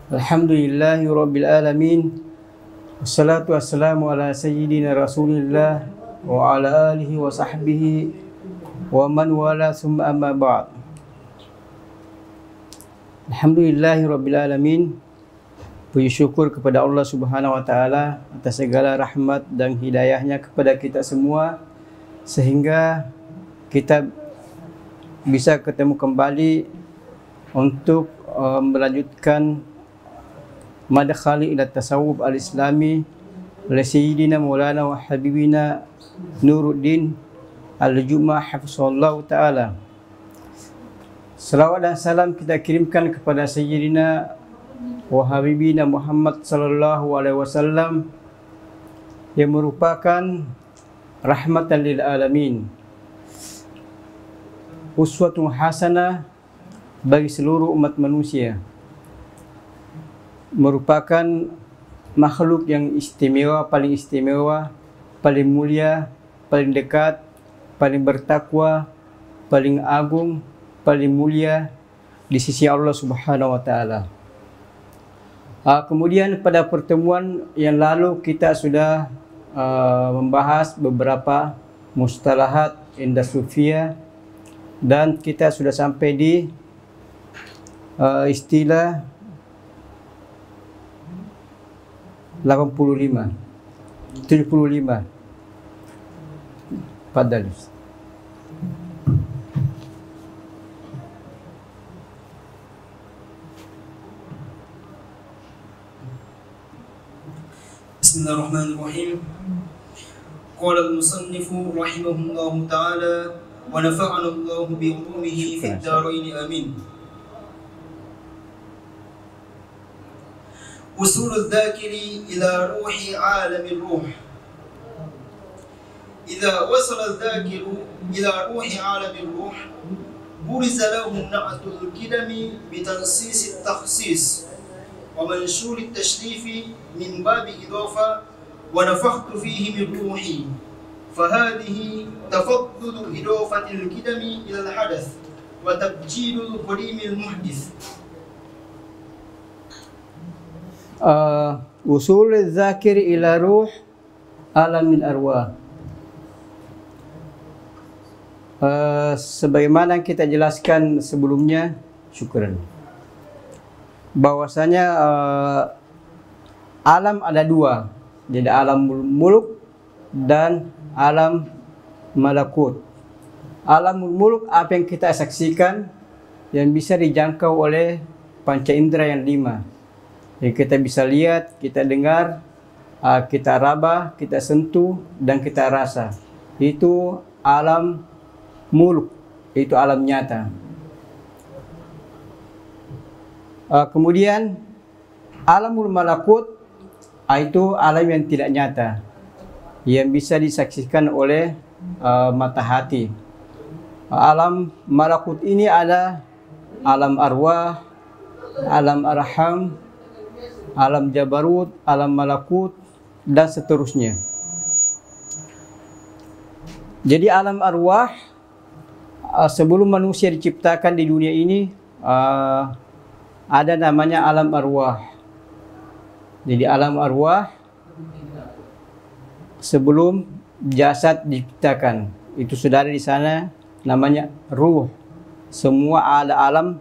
Alhamdulillahi Rabbil Alamin. Wassalatu wassalamu ala sayyidina Rasulillah wa ala alihi wa sahbihi wa man wala summa amma ba'd. Alhamdulillahi Rabbil Alamin. Puji syukur kepada Allah Subhanahu wa Ta'ala atas segala rahmat dan hidayahnya kepada kita semua, sehingga kita bisa ketemu kembali untuk melanjutkan Madkhali ila Tasawuf al-Islami oleh Sayyidina Maulana wa Habibina Nuruddin Al-Jum'ah hafizahullah ta'ala. Salawat dan salam kita kirimkan kepada Sayyidina wa Habibina Muhammad sallallahu alaihi wasallam yang merupakan rahmatan lil alamin, uswatun hasanah bagi seluruh umat manusia, merupakan makhluk yang istimewa, paling mulia, paling dekat, paling bertakwa, paling agung, paling mulia di sisi Allah Subhanahu wa Ta'ala. Kemudian pada pertemuan yang lalu kita sudah membahas beberapa mustalahat indah sufiyah, dan kita sudah sampai di istilah 75. Fadhal. Bismillahirrahmanirrahim. Qala al-musannif rahimahullahu ta'ala wa nafa'ana Allahu bi 'ulumihi fid dharain amin. وصول الذاكر إلى روح عالم الروح. إذا وصل الذاكر إلى روح عالم الروح برز له نعت القدم بتنصيص التخصيص ومنشور التشريف من باب إضافة ونفخت فيه من روحي، فهذه تفضل إضافة القدم إلى الحدث وتبجيل القديم المحدث. Usul zakir ila ruh alamin arwah. Sebagaimana kita jelaskan sebelumnya, syukran, bahwasanya alam ada dua, jadi alam muluk dan alam malakut. Alam muluk apa yang kita saksikan, yang bisa dijangkau oleh panca indera yang 5. Yang kita bisa lihat, kita dengar, kita raba, kita sentuh, dan kita rasa. Itu alam muluk, itu alam nyata. Kemudian alamul malakut, itu alam yang tidak nyata, yang bisa disaksikan oleh mata hati. Alam malakut ini ada alam arwah, alam arham, alam jabarut, alam malakut, dan seterusnya. Jadi alam arwah, sebelum manusia diciptakan di dunia ini, ada namanya alam arwah. Jadi alam arwah sebelum jasad diciptakan, itu sudah ada di sana, namanya ruh. Semua ada alam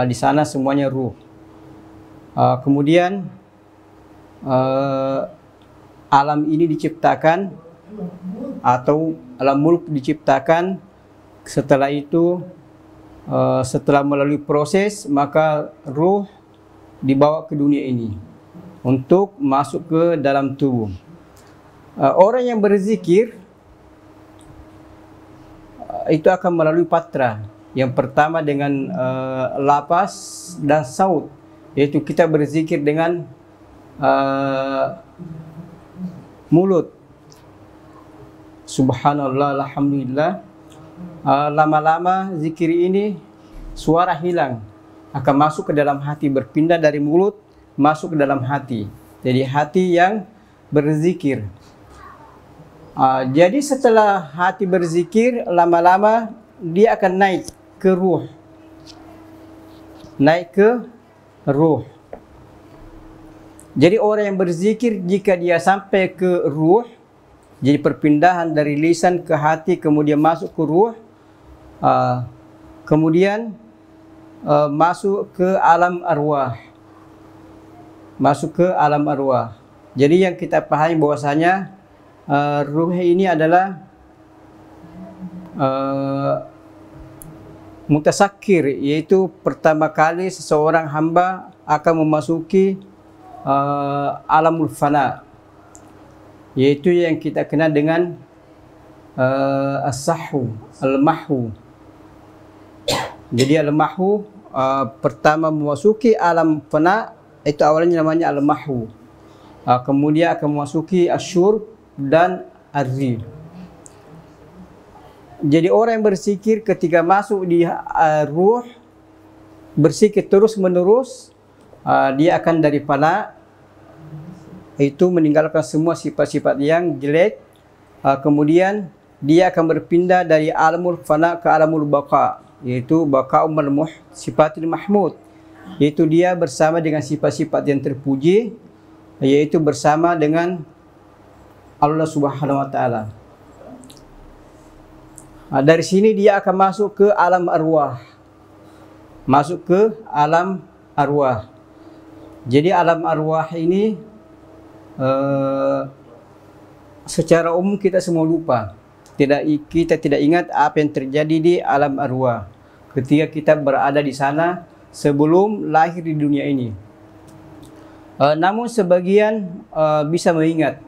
di sana, semuanya ruh. Kemudian alam ini diciptakan, atau alam mulk diciptakan. Setelah itu, setelah melalui proses, maka ruh dibawa ke dunia ini untuk masuk ke dalam tubuh. Orang yang berzikir itu akan melalui patra. Yang pertama dengan lapas dan saut, yaitu kita berzikir dengan mulut, subhanallah, alhamdulillah. Lama-lama zikir ini suara hilang, akan masuk ke dalam hati, berpindah dari mulut masuk ke dalam hati. Jadi hati yang berzikir. Jadi setelah hati berzikir, lama-lama dia akan naik ke ruh. Naik ke ruh. Jadi orang yang berzikir jika dia sampai ke ruh, jadi perpindahan dari lisan ke hati kemudian masuk ke ruh, kemudian masuk ke alam arwah. Masuk ke alam arwah. Jadi yang kita pahami bahwasanya ruh ini adalah mutasakir, yaitu pertama kali seseorang hamba akan memasuki alamul fana, yaitu yang kita kenal dengan as-sahhu, al-mahwu. Jadi al-mahwu pertama memasuki alam fana, itu awalnya namanya al-mahwu. Kemudian akan memasuki asyur dan arzi. Jadi orang yang berzikir ketika masuk di ruh, berzikir terus menerus, dia akan dari fana, itu meninggalkan semua sifat-sifat yang jelek. Kemudian dia akan berpindah dari alamul fana ke alamul baqa, yaitu baqa'ul malmuh sifatul mahmud, yaitu dia bersama dengan sifat-sifat yang terpuji, yaitu bersama dengan Allah Subhanahu wa taala. Dari sini dia akan masuk ke alam arwah. Masuk ke alam arwah. Jadi alam arwah ini secara umum kita semua lupa. Kita tidak ingat apa yang terjadi di alam arwah ketika kita berada di sana sebelum lahir di dunia ini. Namun sebagian bisa mengingat.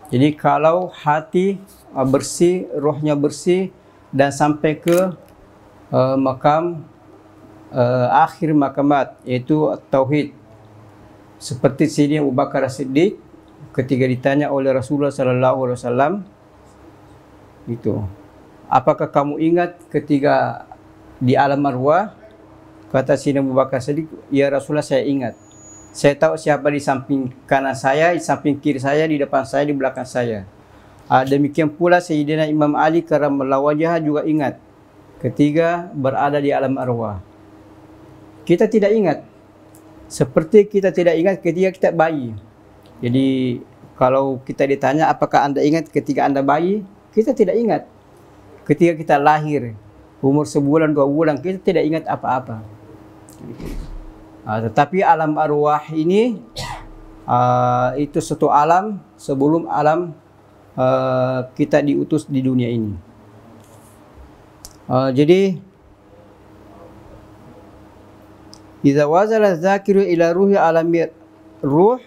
Jadi kalau hati bersih, rohnya bersih dan sampai ke makam akhir makamat, yaitu tauhid. Seperti sini Abu Bakar As-Siddiq ketika ditanya oleh Rasulullah sallallahu alaihi wasallam, itu, apakah kamu ingat ketika di alam arwah? Kata Sayyidina Abu Bakar As-Siddiq, ya Rasulullah, saya ingat. Saya tahu siapa di samping kanan saya, di samping kiri saya, di depan saya, di belakang saya. Demikian pula Sayyidina Imam Ali karramallahu wajhah juga ingat ketika berada di alam arwah. Kita tidak ingat. Seperti kita tidak ingat ketika kita bayi. Jadi kalau kita ditanya apakah Anda ingat ketika Anda bayi, kita tidak ingat. Ketika kita lahir, umur sebulan, 2 bulan, kita tidak ingat apa-apa. Tetapi alam arwah ini itu satu alam sebelum alam kita diutus di dunia ini. Jadi idza wazala dzakiru ila ruhi alami ruh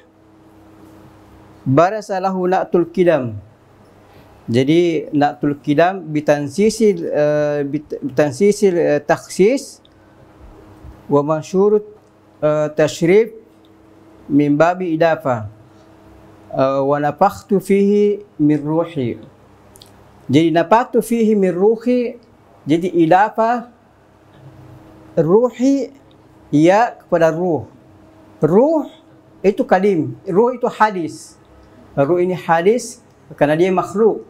barasalahu na'tul kidam. Jadi na'tul kidam bitansisil takhsis wa mansyurut tashrif min babi idafa wa nafakhtu fihi min ruhi. Jadi nafakhtu fihi min ruhi, jadi idafa ruhi ya kepada ruh. Ruh itu kadim, ruh itu hadis. Ruh ini hadis karena dia makhluk.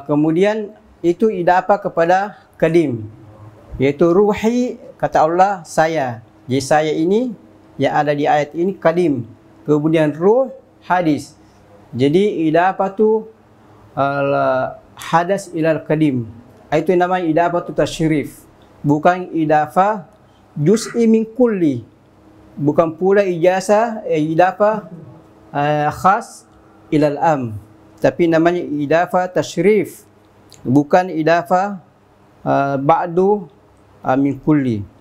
Kemudian itu idafa kepada kadim, yaitu ruhi, kata Allah, saya. Jadi saya ini yang ada di ayat ini kadim. Kemudian ruh hadis. Jadi idafatu hadas ilal kadim. Itu namanya idafatu tasyrif. Bukan idafah juz'i min kulli. Bukan pula idafah khas ilal am. Tapi namanya idafah tasyrif. Bukan idafah ba'du min kulli.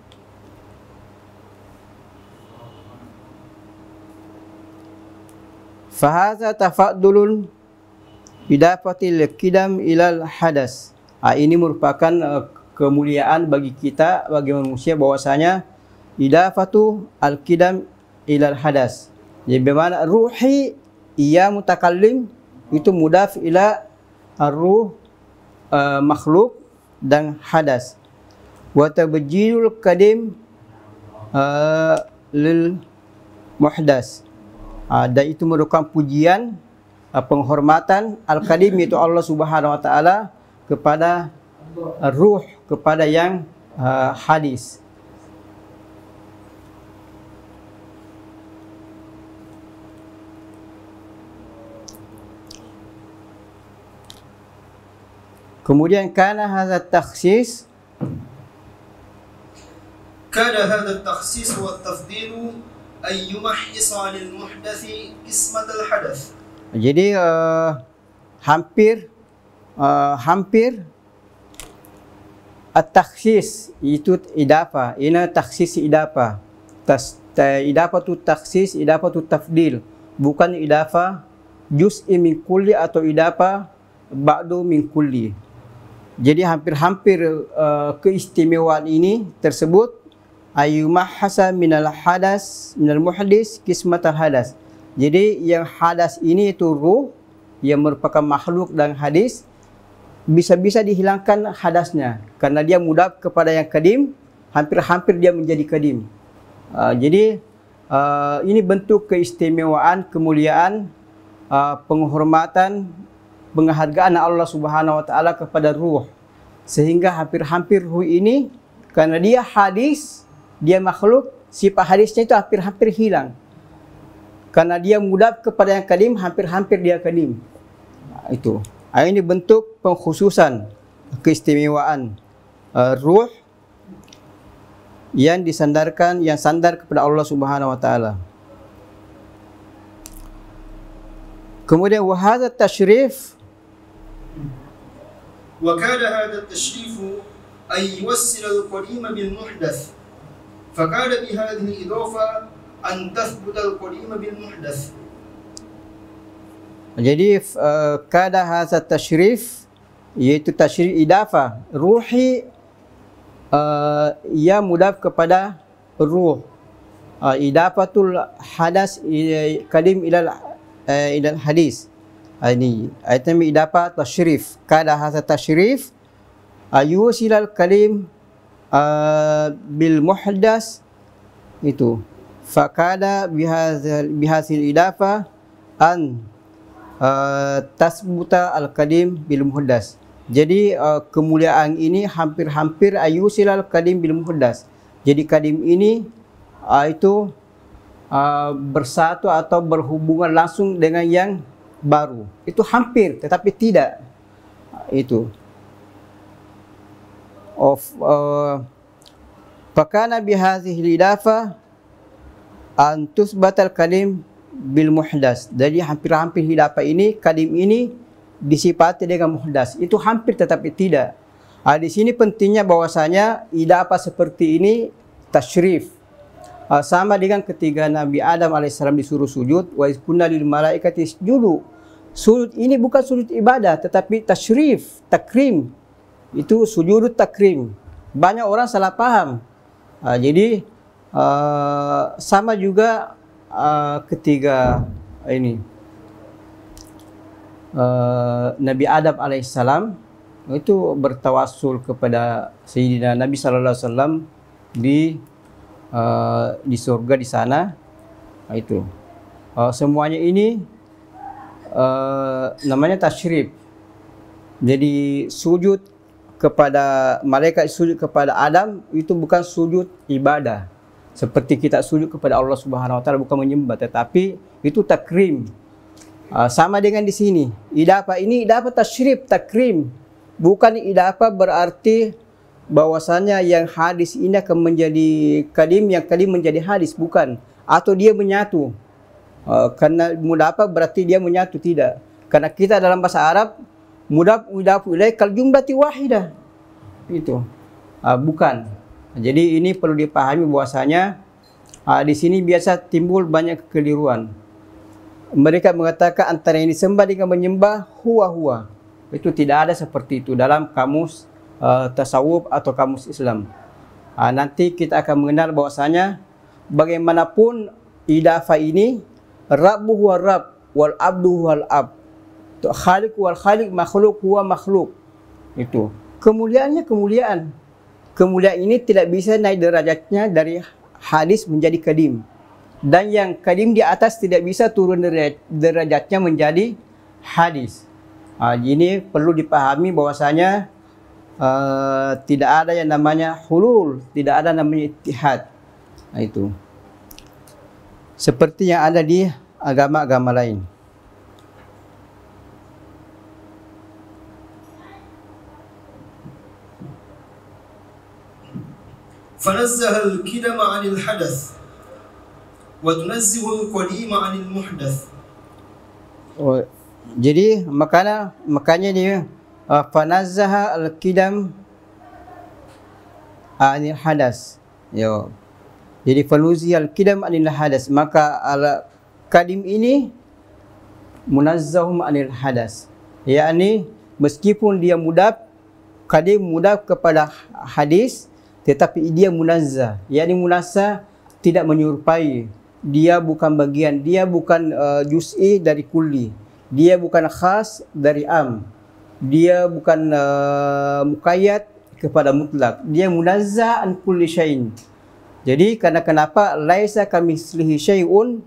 Fahaza tafaddulun idafatil kidam ilal hadas. Ini merupakan kemuliaan bagi kita, bagi manusia, bahwasanya idafatu al-kidam ilal hadas. Jadi bagaimana ruhi ia mutakallim itu mudaf ila ar-ruh makhluk dan hadas. Wa tabjilul kadim lil muhdas. Dan itu merupakan pujian, penghormatan al-kadim, yaitu Allah Subhanahu wa taala kepada ruh, kepada yang hadis. Kemudian kana hadza takhsis, كان هذا التخصيص والتفضيل أن يمحص عن المحدث قسمة الحدث. jadi hampir at-takhsis itu idafah. Ini takhsis idafah. Idafah tu takhsis, idafah tu tafdil. Bukan idafah juz'i min kulli atau idafah ba'du min kulli. Jadi hampir-hampir keistimewaan ini tersebut ayyumahhasa minal muhdis qismatal hadas. Jadi yang hadas ini itu ruh yang merupakan makhluk dan hadis, bisa-bisa dihilangkan hadasnya karena dia mudaf kepada yang kadim, hampir-hampir dia menjadi kadim. Jadi ini bentuk keistimewaan, kemuliaan, penghormatan, penghargaan Allah Subhanahu wa taala kepada ruh. Sehingga hampir-hampir ruh ini karena dia hadis, dia makhluk, sifat hadisnya itu hampir-hampir hilang. Karena dia mudaf kepada yang kadim, hampir-hampir dia kadim. Itu. Ini bentuk pengkhususan, keistimewaan ruh yang disandarkan, yang sandar kepada Allah Subhanahu wa taala. Kemudian wa hadza tasyrif, wa kana hadha at-tashrif ay yuwassil al-qadim bil muhdath. Fakana bi hadhihi al-idafa an tathbut al-qadim bil muhdath. Jadi kada hadza tasyrif, yaitu tasyrif idafah ruhi, ia mudaf kepada ruh. Idafatul hadas kalim ilal hadis. Ini item idafah tasyrif. Kada hadza tasyrif ayusilal kalim bil muhdas, itu. Fakada bihazil idafah an tasbuta al-qadim bil muhdas. Jadi kemuliaan ini hampir-hampir ayusilal qadim bil muhdas. Jadi qadim ini itu bersatu atau berhubungan langsung dengan yang baru. Itu hampir tetapi tidak. Itu fakana bihadhihi al-idafah an tusbatal qadim bil muhdas. Jadi hampir-hampir idafah ini, qadim ini disifati dengan muhdas. Itu hampir tetapi tidak. Di sini pentingnya bahwasanya idafah seperti ini tasyrif. Sama dengan ketika Nabi Adam alaihissalam disuruh sujud, wa kunna lil malaikati isjudu. Sujud ini bukan sujud ibadah tetapi tasyrif, takrim. Itu sujud takrim. Banyak orang salah paham. Jadi sama juga ketika ini Nabi Adam alaihissalam itu bertawassul kepada Sayyidina Nabi sallallahu alaihi wasallam di surga di sana. Itu semuanya ini namanya tasyrif. Jadi sujud kepada malaikat, sujud kepada Adam itu bukan sujud ibadah seperti kita sujud kepada Allah Subhanahu wa taala, bukan menyembah tetapi itu takrim. Sama dengan di sini. Idafah ini idafah tasyrif, takrim. Bukan idafah berarti bahwasanya yang hadis ini akan menjadi kadim, yang kadim menjadi hadis, bukan. Atau dia menyatu. Karena mudafah berarti dia menyatu, tidak. Karena kita dalam bahasa Arab mudafu ilaih kal jumlati wahidah. Itu. Bukan. Jadi ini perlu dipahami bahwasanya di sini biasa timbul banyak kekeliruan. Mereka mengatakan antara yang disembah dengan menyembah huwa. Itu tidak ada seperti itu dalam kamus tasawuf atau kamus Islam. Nanti kita akan mengenal bahwasanya bagaimanapun idafah ini Rabbu huwa Rabb wal abdu huwal ab. Khaliq wal khaliq, makhluk huwa makhluk. Itu. Kemuliaannya kemuliaan. Kemuliaan ini tidak bisa naik derajatnya dari hadis menjadi kadim. Dan yang kadim di atas tidak bisa turun derajatnya menjadi hadis. Ini perlu dipahami bahwasanya tidak ada yang namanya hulul, tidak ada namanya ittihad. Itu. Seperti yang ada di agama-agama lain. فنزه القدم عن الحدث وتنزه القديم عن المحدث. Jadi makanya dia fanazzaha al-qidam anil hadas. Yo. Jadi fanuzi al-qidam anil hadas, maka al-qadim ini munazzahum anil hadas. Yakni meskipun dia mudaf, qadim mudaf kepada hadis, tetapi dia munazzah. Yakni munazzah tidak menyerupai. Dia bukan bagian, dia bukan juz'i dari kulli. Dia bukan khas dari am. Dia bukan muqayyad kepada mutlak. Dia munazzah an kulli syai'in. Jadi kenapa laisa kamitslihi syai'un?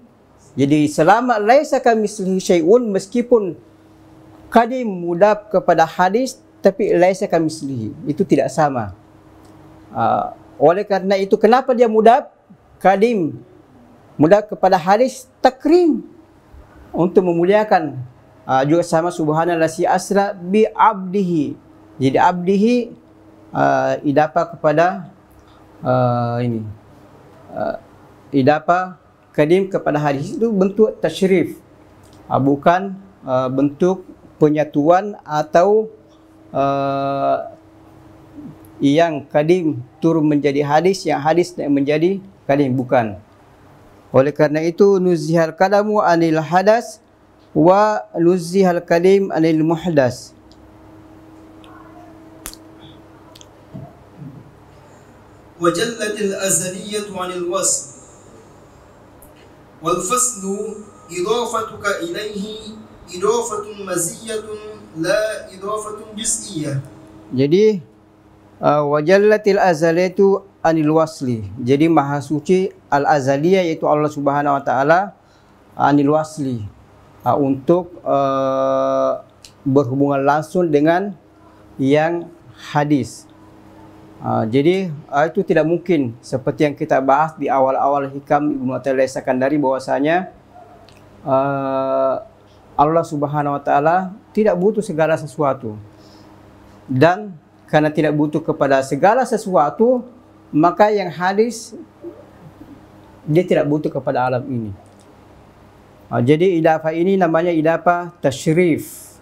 Jadi selama laisa kamitslihi syai'un, meskipun qadim mudaf kepada hadis tapi laisa kamitslihi, itu tidak sama. Oleh karena itu kenapa dia mudaf? Qadim mudaf kepada hadis takrim, untuk memuliakan. Juga sama subhanallazi asra bi abdihi. Jadi abdihi idafah kepada idafah qadim kepada hadis, itu bentuk tasyrif, bukan bentuk penyatuan atau yang qadim turun menjadi hadis, yang hadis menjadi qadim, bukan. Oleh karena itu nuzihal qadamu anil hadas wa nuzihal qadim anil muhdas. Wajallatil azaliyatu anil wasl wal faslu idafatuka ilaihi idafatun maziyatun la idafatun juz'iyyah. Jadi wajallatil azaliyatu anil wasli. Jadi maha suci al-azaliyah yaitu Allah Subhanahu wa taala anil wasli, untuk berhubungan langsung dengan yang hadis. Jadi itu tidak mungkin, seperti yang kita bahas di awal-awal hikam Ibnu Athaillah Sakandari, bahwasanya Allah Subhanahu wa taala tidak butuh segala sesuatu, dan karena tidak butuh kepada segala sesuatu, maka yang hadis dia tidak butuh kepada alam ini. Jadi idafah ini namanya idafah tasyrif.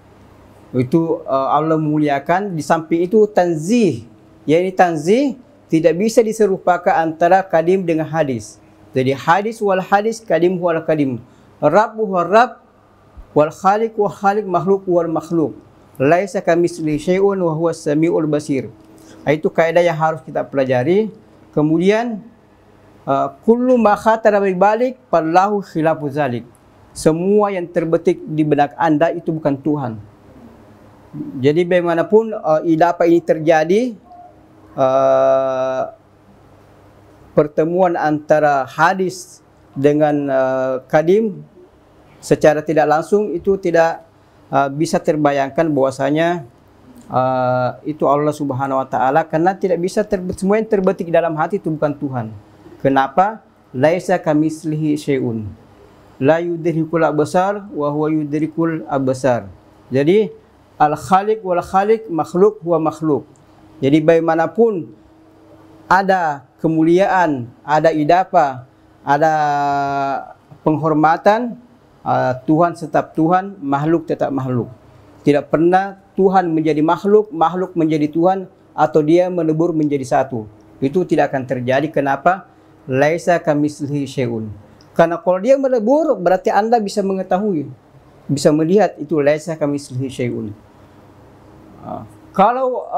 Itu Allah memuliakan. Di samping itu tanzih. Yaitu tanzih tidak bisa diserupakan antara qadim dengan hadis. Jadi hadis wal hadis, qadim wal qadim. Rabb wal rabb, wal khaliq wal khaliq, makhluk wal makhluk. Laisa kamitslihi syai'un wa huwas samiul basir. Itu kaidah yang harus kita pelajari. Kemudian kullu ma khatara bi balik fallahu khilafu zalik. Semua yang terbetik di benak Anda itu bukan Tuhan. Jadi bagaimanapun idafah ini terjadi, pertemuan antara hadis dengan qadim secara tidak langsung, itu tidak bisa terbayangkan bahwasanya itu Allah Subhanahu wa taala, karena tidak bisa semua yang terbetik dalam hati itu bukan Tuhan. Kenapa? Laisa kamitslihi syai'un. La yudrikul absar wa huwa yudrikul absar. Jadi al-khaliq wal khaliq, makhluk huwa makhluk. Jadi bagaimanapun ada kemuliaan, ada idafah, ada penghormatan, Tuhan tetap Tuhan, makhluk tetap makhluk. Tidak pernah Tuhan menjadi makhluk, makhluk menjadi Tuhan, atau dia melebur menjadi satu. Itu tidak akan terjadi. Kenapa? Laisa kamitslihi syai'un. Karena kalau dia melebur, berarti Anda bisa mengetahui, bisa melihat itu laisa kamitslihi syai'un. Kalau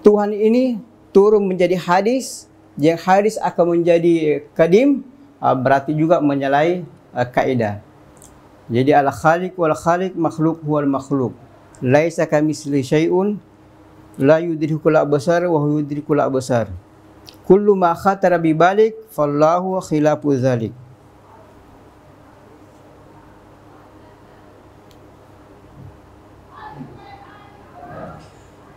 Tuhan ini turun menjadi hadis, yang hadis akan menjadi qadim, berarti juga menyalahi kaidah. Jadi al-khaliq wal khaliq, makhluk huwal makhluk. Laisa kamitslihi syai'un, la yudrikul absar wa huwa yudrikul absar. Kullu ma khatara bi balik fallahu khilafu dzalik.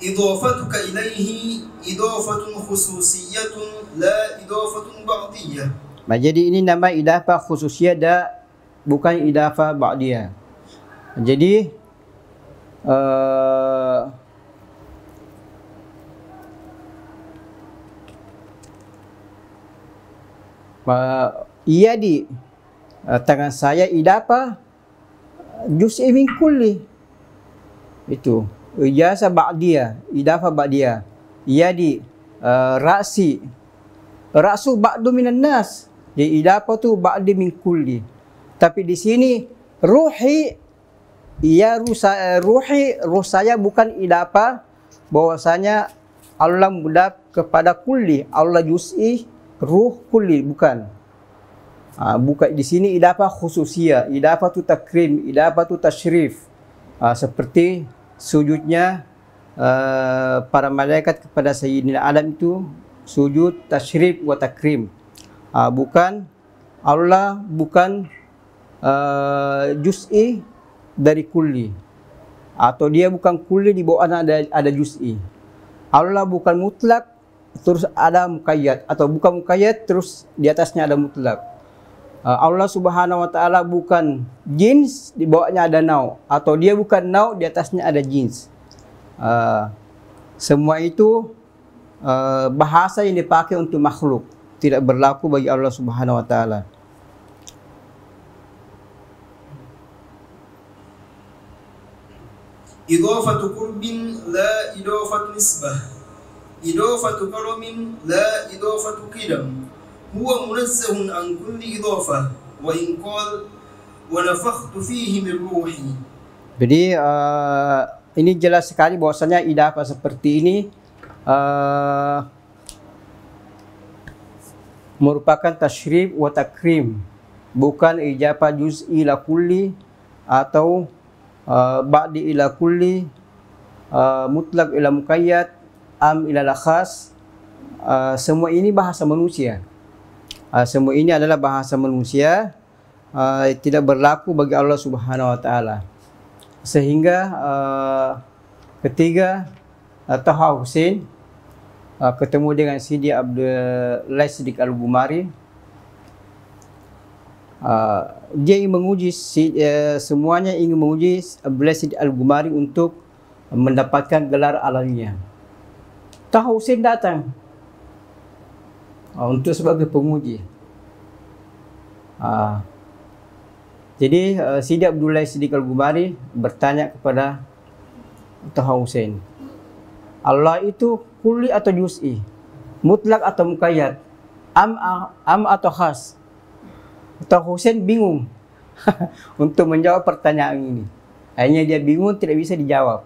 Idafatuka ilaihi idafatun khususiyatun la idafatun ba'diyah. Jadi ini nama idafah khususiyah, bukan idafah ba'diyah. Jadi Yadi, tangan saya, idafa juz'i min kulli. Itu ijazah ba'diyah, idafa ba'diyah. Yadi, ra'si, ra'su ba'du minan nas. Jadi idafa tu ba'di min kulli. Tapi di sini ruhi, ya ruhi, ruh saya bukan idafa, bahwasanya Allah mudaf kepada kulli, Allah juz'i, ruh kulli, bukan. Bukan di sini idafa khususiyah, idafa tu takrim, idafa tu tasyrif. Seperti sujudnya para malaikat kepada Sayyidina Adam itu sujud tasyrif wa takrim. Bukan Allah, bukan juz'i dari kulli, atau dia bukan kulli di bawahnya ada juz'i. Allah bukan mutlak terus ada muqayyad, atau bukan muqayyad terus di atasnya ada mutlak. Allah Subhanahu wa taala bukan jins, di bawahnya ada nau, atau dia bukan nau, di atasnya ada jins. Semua itu bahasa yang dipakai untuk makhluk, tidak berlaku bagi Allah Subhanahu wa taala. Idhafatu qurbin la idhafatu nisbah. Idhafatu karamin la idhafatu qidam. Huwa munazzahun an kulli idhafah wa in qala wa nafakhtu fihi min ruhi. Jadi ini jelas sekali bahwasanya idhafah seperti ini merupakan tasyrif wa takrim, bukan ijafah juz'i ila kulli atau ba'di ila kulli, mutlak ila muqayyad, am ila khas. Semua ini bahasa manusia. Semua ini adalah bahasa manusia, tidak berlaku bagi Allah Subhanahu wa taala. Sehingga ketika Taha Hussein ketemu dengan Sidi Abdullah Siddiq Al-Ghumari, dia ingin menguji, semuanya ingin menguji Abdullah Siddiq Al-Ghumari untuk mendapatkan gelar alamiah. Taha Hussein datang untuk sebagai penguji. Jadi Sidi Abdullah Siddiq Al-Ghumari bertanya kepada Taha Hussein, Allah itu kulli atau juz'i, mutlak atau muqayyad, am atau khas? Taha Hussein bingung untuk menjawab pertanyaan ini. Akhirnya dia bingung, tidak bisa dijawab.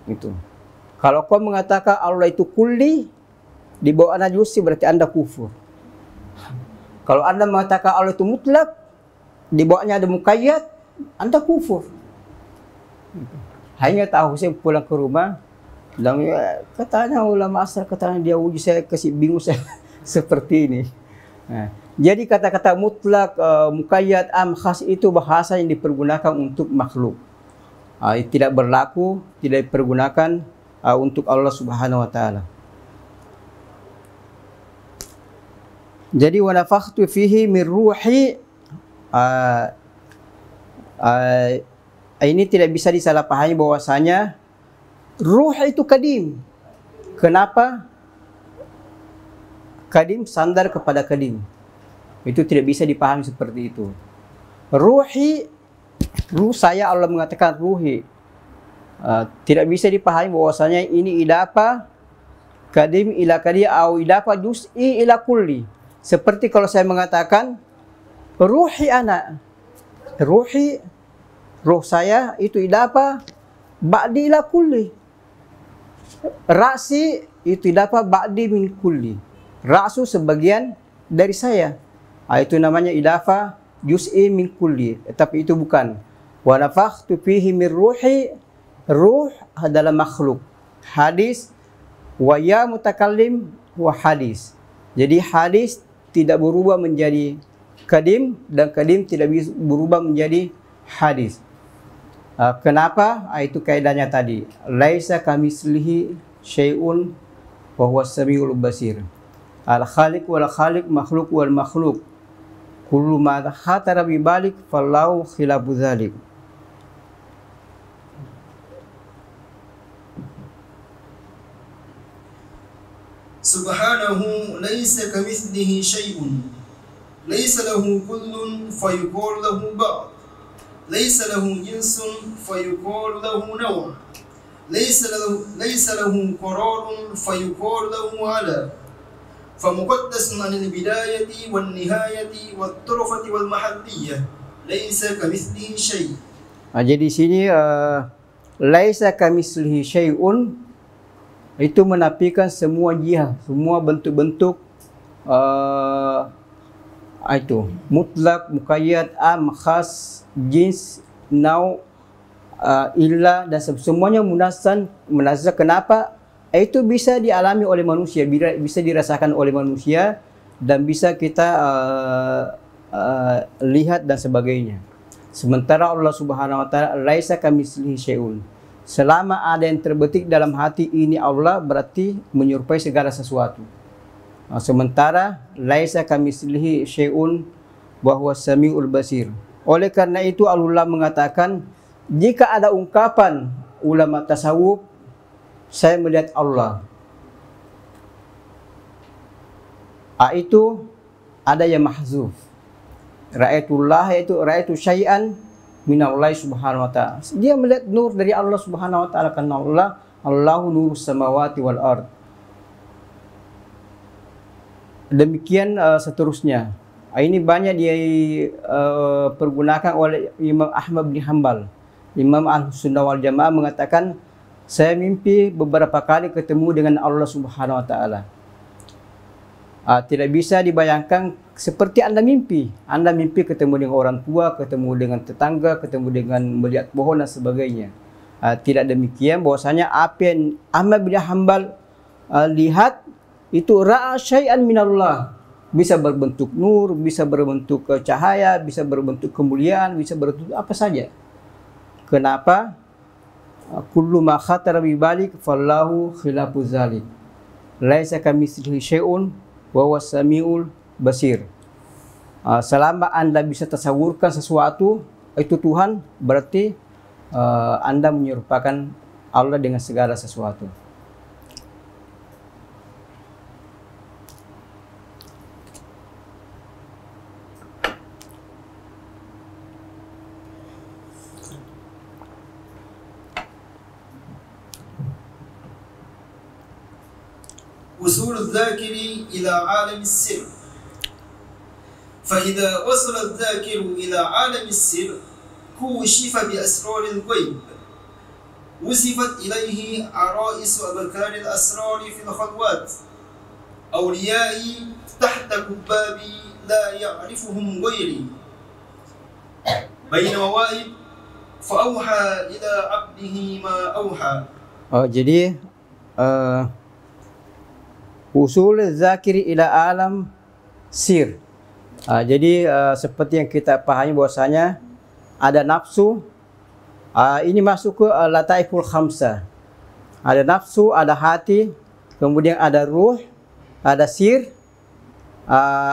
Itu. Kalau kau mengatakan Allah itu kulli, di bawah ana juz'i, berarti anda kufur. Kalau anda mengatakan Allah itu mutlak, di bawahnya ada muqayyad, anda kufur. Hanya Taha Hussein pulang ke rumah, dan katanya ulama asal, katanya dia uji saya, kasih bingung saya seperti ini. Jadi kata-kata mutlak, muqayyad, am, khas itu bahasa yang dipergunakan untuk makhluk. Tidak berlaku, tidak dipergunakan untuk Allah Subhanahu wa taala. Jadi wa nafakhtu fihi min ruhi, ini tidak bisa disalahpahami bahwasanya ruh itu kadim. Kenapa? Kadim sandar kepada kadim. Itu tidak bisa dipahami seperti itu. Ruhi, ruh saya, Allah mengatakan ruhi. Tidak bisa dipahami bahwasanya ini idafa kadim ila kadim atau idafa juz'i ila kulli. Seperti kalau saya mengatakan ruhi anak, ruhi, ruh saya itu idafa ba'di ila kulli. Ra'si itu idafa ba'di min kulli. Ra'su sebagian dari saya. Itu namanya idafa juz'i min kulli. Tapi itu bukan. Wa nafakhtu fihi min ruhi, ruh adalah makhluk. Hadis wa ya mutakallim wa hadis. Jadi hadis tidak berubah menjadi kadim, dan kadim tidak bisa berubah menjadi hadis. Kenapa? Itu kaidahnya tadi. Laisa kamitslihi syai'un wa huwas samiul basir. Al-khaliq wal khaliq, makhluk wal makhluk. Kullu ma khatara bi balik fallahu khilafu dzalik. Subhanahu laisa kamitslihi syai'un ليس له كل فيقال له بعض ليس له جنس فيقال له نوع ليس له قرار فيقال له على فمقدس عن البداية والنهاية والطرفة والمحلية ليس كمثله شيء. Jadi di sini laisa kamitslihi syai'un itu menafikan semua jihad, semua bentuk-bentuk itu mutlak, muqayyad, am, khas, jins, nau, illa dan semuanya munazzah. Kenapa? Itu bisa dialami oleh manusia, bisa dirasakan oleh manusia dan bisa kita lihat dan sebagainya. Sementara Allah Subhanahu wa taala laisa kamitslihi syai'un. Selama ada yang terbetik dalam hati ini Allah, berarti menyerupai segala sesuatu. Sementara laisa kamitslihi syai'un wa huwa samiul basir. Oleh karena itu Allah mengatakan, jika ada ungkapan ulama tasawuf, saya melihat Allah, itu ada yang mahzuf. Ra'aitullah, yaitu ra'aitu syai'an minallahi subhanahu wa ta'ala. Dia melihat nur dari Allah subhanahu wa ta'ala, karena Allahu nurus samawati wal ard. Demikian seterusnya. Ini banyak dipergunakan oleh Imam Ahmad bin Hanbal. Imam Ahlus-Sunnah wal Jamaah mengatakan, saya mimpi beberapa kali ketemu dengan Allah subhanahu wa ta'ala. Tidak bisa dibayangkan seperti Anda mimpi. Anda mimpi ketemu dengan orang tua, ketemu dengan tetangga, ketemu dengan melihat pohon dan sebagainya. Tidak demikian, bahwasanya apa yang Ahmad bin Hanbal lihat itu ra'a syai'an minallah. Bisa berbentuk nur, bisa berbentuk cahaya, bisa berbentuk kemuliaan, bisa berbentuk apa saja. Kenapa? Kullu ma khatara bi balik fallahu khilafu zalik. Laisa kamitslihi syai'un wa huwas samiul basir. Selama Anda bisa tasawurkan sesuatu itu Tuhan, berarti Anda menyerupakan Allah dengan segala sesuatu. وصول الذاكر إلى عالم السر فإذا وصل الذاكر إلى عالم السر كوشف بأسرار الغيب وصفت إليه عرائس أبكار الأسرار في الخلوات أوليائي تحت كبابي لا يعرفهم غيري بين مواهب فأوحى إلى عبده ما أوحى. Jadi usul zakiri ila alam sir. Jadi seperti yang kita pahami bahwasanya ada nafsu, ini masuk ke lataiful khamsah. Ada nafsu, ada hati, kemudian ada ruh, ada sir,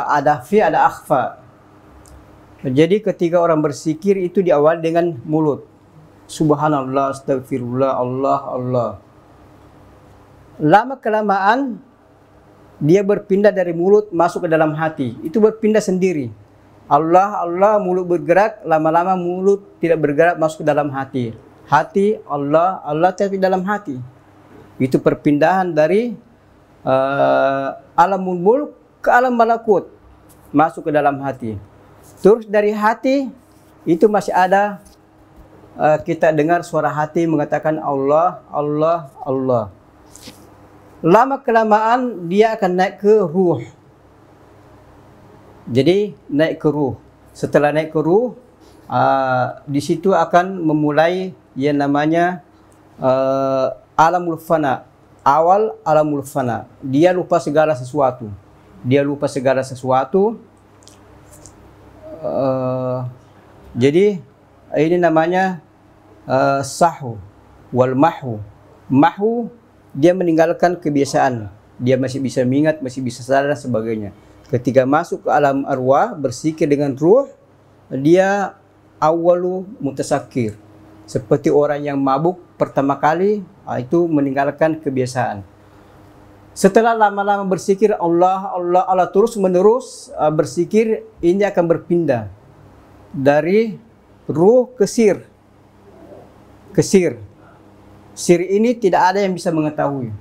ada fi, ada akhfa. Jadi ketika orang bersikir itu diawali dengan mulut. Subhanallah, astagfirullah, Allah, Allah. Lama kelamaan dia berpindah dari mulut masuk ke dalam hati. Itu berpindah sendiri. Allah, Allah, mulut bergerak. Lama-lama mulut tidak bergerak masuk ke dalam hati. Hati, Allah, Allah tapi dalam hati. Itu perpindahan dari alamul mulk ke alam malakut. Masuk ke dalam hati. Terus dari hati, itu masih ada kita dengar suara hati mengatakan Allah, Allah, Allah. Lama kelamaan dia akan naik ke ruh. Jadi naik ke ruh. Setelah naik ke ruh, di situ akan memulai yang namanya alamul fana. Awal alamul fana. Dia lupa segala sesuatu. Dia lupa segala sesuatu. Jadi ini namanya sahu wal mahu. Mahu, dia meninggalkan kebiasaan. Dia masih bisa mengingat, masih bisa sadar dan sebagainya. Ketika masuk ke alam arwah, bersikir dengan ruh, dia awalu mutasakir. Seperti orang yang mabuk pertama kali, itu meninggalkan kebiasaan. Setelah lama-lama berzikir Allah terus menerus berzikir, ini akan berpindah dari ruh ke sir. Sir ini tidak ada yang bisa mengetahui.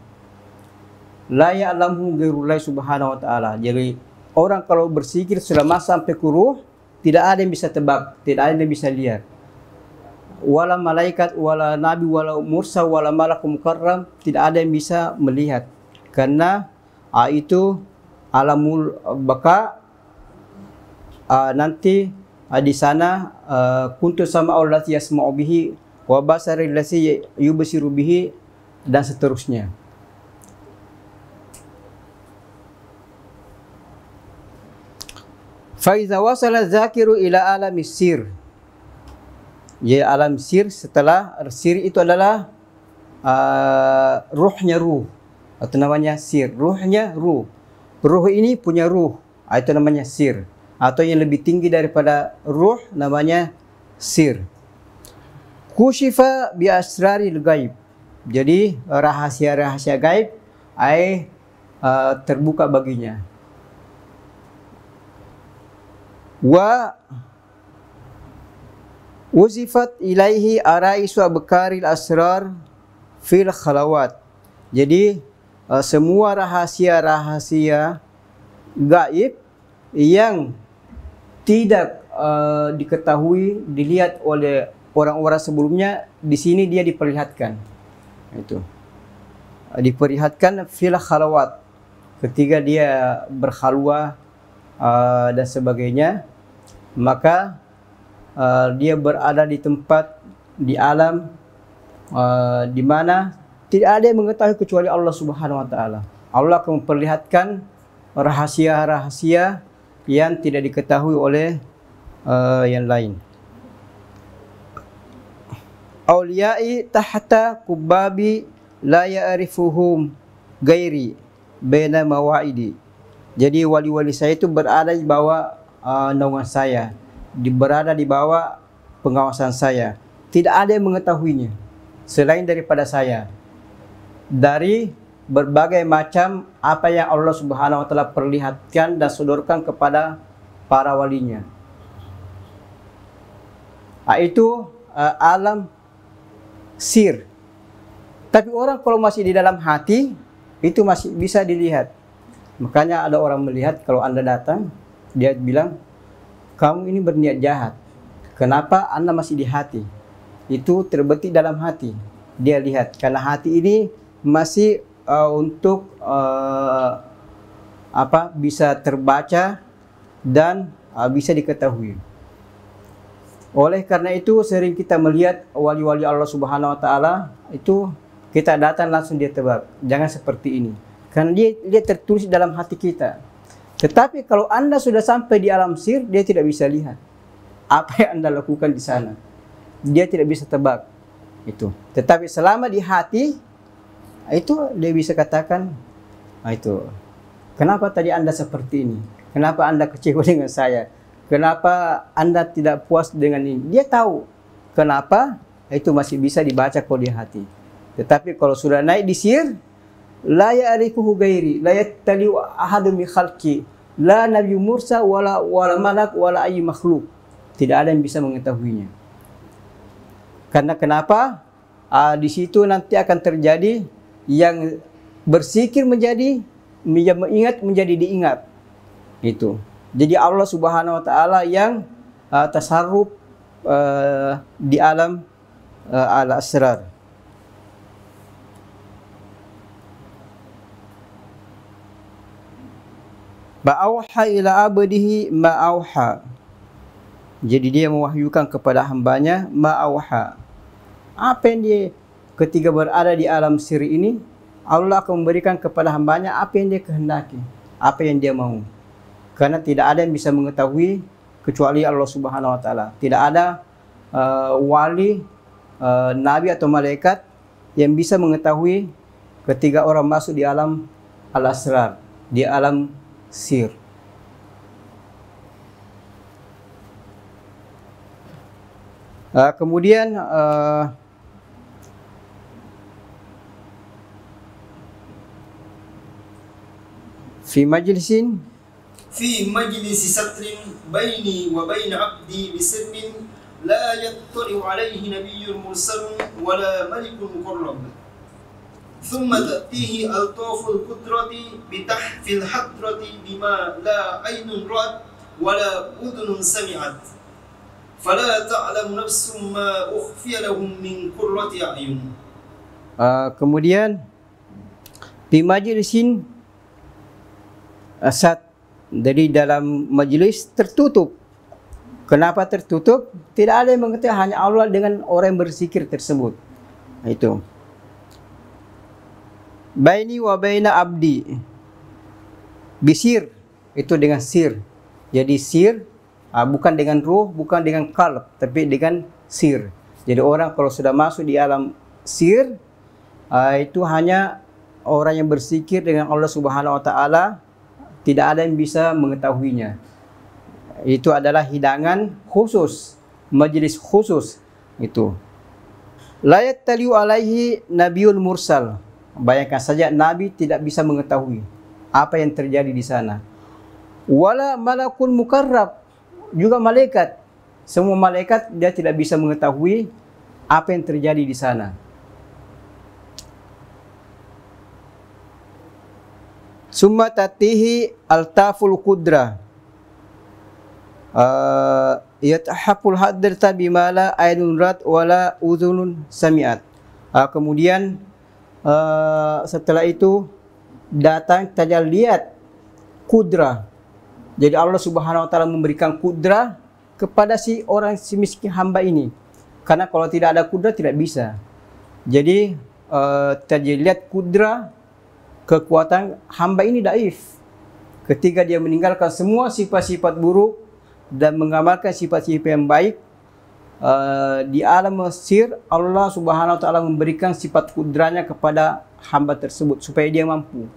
La ya'lamu ghairullahi subhanahu wa ta'ala. Jadi orang kalau berzikir selama sampai ke ruh, tidak ada yang bisa tebak, tidak ada yang bisa lihat. Wala malaikat, wala nabi, wala mursal, wala malak mukarram, tidak ada yang bisa melihat. Karena itu alamul baka, nanti di sana kuntu sama Allah yasma'u bihi wa basaril lati yubsiru bihi, dan seterusnya. Fa iza wasala zakiru ila alamis sir. Ya, alam sir, setelah sir itu adalah ruhnya ruh, atau namanya sir. Ruhnya ruh. Ruh ini punya ruh, itu namanya sir. Atau yang lebih tinggi daripada ruh namanya sir. Kushifa bi asraril gaib. Jadi rahasia-rahasia gaib terbuka baginya. Wa uzifat ilaihi araisu abkaril asrar fil khalawat. Jadi semua rahasia-rahasia gaib yang tidak diketahui, dilihat oleh orang-orang sebelumnya, di sini dia diperlihatkan. Itu diperlihatkan fil khalawat, ketika dia berkhalwah dan sebagainya, maka dia berada di tempat, di alam di mana tidak ada yang mengetahui kecuali Allah Subhanahu wa taala. Allah akan memperlihatkan rahasia-rahasia yang tidak diketahui oleh yang lain. Auliyai tahta kubabi la ya'rifuhum gairi baina mawaidi. Jadi wali-wali saya itu berada di bawah naungan saya, berada di bawah pengawasan saya. Tidak ada yang mengetahuinya selain daripada saya, dari berbagai macam apa yang Allah Subhanahu wa taala perlihatkan dan sodorkan kepada para walinya. Itu alam sir. Tapi orang kalau masih di dalam hati, itu masih bisa dilihat. Makanya ada orang melihat kalau Anda datang, dia bilang, kamu ini berniat jahat. Kenapa Anda masih di hati? Itu terbetik dalam hati. Dia lihat, karena hati ini masih untuk bisa terbaca dan bisa diketahui. Oleh karena itu sering kita melihat wali-wali Allah Subhanahu wa taala itu, kita datang langsung dia tebak. Jangan seperti ini, karena dia tertulis dalam hati kita. Tetapi kalau Anda sudah sampai di alam sir, dia tidak bisa lihat apa yang Anda lakukan di sana. Dia tidak bisa tebak itu. Tetapi selama di hati, itu dia bisa katakan, itu kenapa tadi Anda seperti ini? Kenapa Anda kecewa dengan saya? Kenapa Anda tidak puas dengan ini? Dia tahu kenapa, itu masih bisa dibaca kalau di hati. Tetapi kalau sudah naik di sir, la ya'rifuhu ghairi, la yattali'u ahadun min khalqi, la nabiy mursa wala malak wala ayy makhluk. Tidak ada yang bisa mengetahuinya. Karena kenapa? Di situ nanti akan terjadi yang berzikir menjadi mengingat, menjadi diingat. Itu. Jadi Allah Subhanahu wa taala yang tasarruf di alam al-asrar. Ba'auha ila abdihi ma'auha. Jadi dia mewahyukan kepada hambanya ma'auha. Apa yang dia ketika berada di alam sir ini, Allah akan memberikan kepada hambanya apa yang dia kehendaki, apa yang dia mau. Karena tidak ada yang bisa mengetahui kecuali Allah Subhanahu wa taala. Tidak ada wali, nabi atau malaikat yang bisa mengetahui ketika orang masuk di alam al-asrar, di alam sir. Kemudian fi majlisin في مجلس ستر بيني وبين عبدي بسر لا يطلع عليه نبي مرسل ولا ملك مقرب ثم تأتيه ألطاف القدرة بتحف الحضرة بما لا عين رأت ولا أذن سمعت فلا تعلم نفس ما أخفي لهم من قرة أعين. Kemudian di majlisin asat, dari dalam majlis tertutup. Kenapa tertutup? Tidak ada yang mengetahui, hanya Allah dengan orang yang berzikir tersebut. Itu. Baini wa baina abdi. Bisir, itu dengan sir. Jadi sir bukan dengan ruh, bukan dengan qalb, tapi dengan sir. Jadi orang kalau sudah masuk di alam sir, itu hanya orang yang berzikir dengan Allah Subhanahu wa taala, tidak ada yang bisa mengetahuinya. Itu adalah hidangan khusus, majlis khusus itu. La yattaliu alaihi nabiyul mursal. Bayangkan saja nabi tidak bisa mengetahui apa yang terjadi di sana. Wala malakun mukarrab, juga malaikat. Semua malaikat dia tidak bisa mengetahui apa yang terjadi di sana. Summa tatihi altaful qudra yatahaful hadrata bimala ainun rat wala uzunun sami'at. Kemudian setelah itu datang kita lihat kudra. Jadi Allah Subhanahu wa taala memberikan kudra kepada si miskin hamba ini. Karena kalau tidak ada kudra tidak bisa. Jadi kita lihat kudra, kekuatan hamba ini daif. Ketika dia meninggalkan semua sifat-sifat buruk dan mengamalkan sifat-sifat yang baik, di alam Mesir Allah Subhanahu wa taala memberikan sifat kudranya kepada hamba tersebut supaya dia mampu.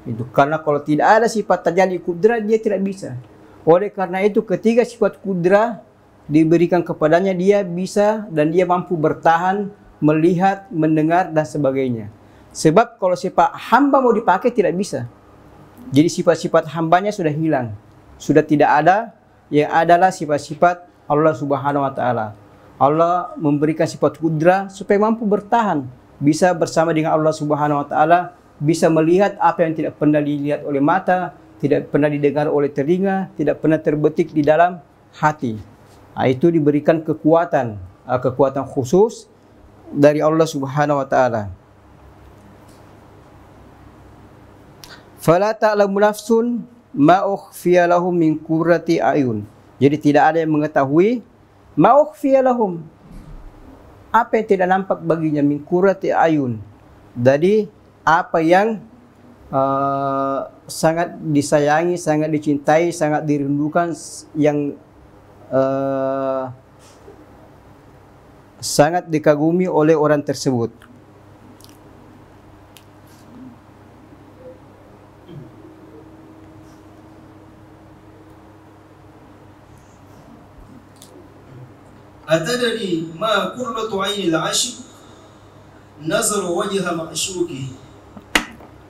Itu karena kalau tidak ada sifat tajalli kudra dia tidak bisa. Oleh karena itu ketika sifat kudra diberikan kepadanya, dia bisa dan dia mampu bertahan, melihat, mendengar dan sebagainya. Sebab kalau sifat hamba mau dipakai tidak bisa. Jadi sifat-sifat hambanya sudah hilang, sudah tidak ada. Yang adalah sifat-sifat Allah Subhanahu wa taala. Allah memberikan sifat kudra supaya mampu bertahan, bisa bersama dengan Allah Subhanahu wa taala, bisa melihat apa yang tidak pernah dilihat oleh mata, tidak pernah didengar oleh telinga, tidak pernah terbetik di dalam hati. Itu diberikan kekuatan, kekuatan khusus dari Allah Subhanahu wa taala. Fala ta'lamu nafsun ma ukhfiya lahum min qurrati ayun. Jadi tidak ada yang mengetahui ma ukhfiya lahum, apa yang tidak nampak baginya, min qurrati ayun, dari apa yang sangat disayangi, sangat dicintai, sangat dirindukan, yang sangat dikagumi oleh orang tersebut. Atadri ma qurratu ainil ashiq nazaru wajha ma'shuki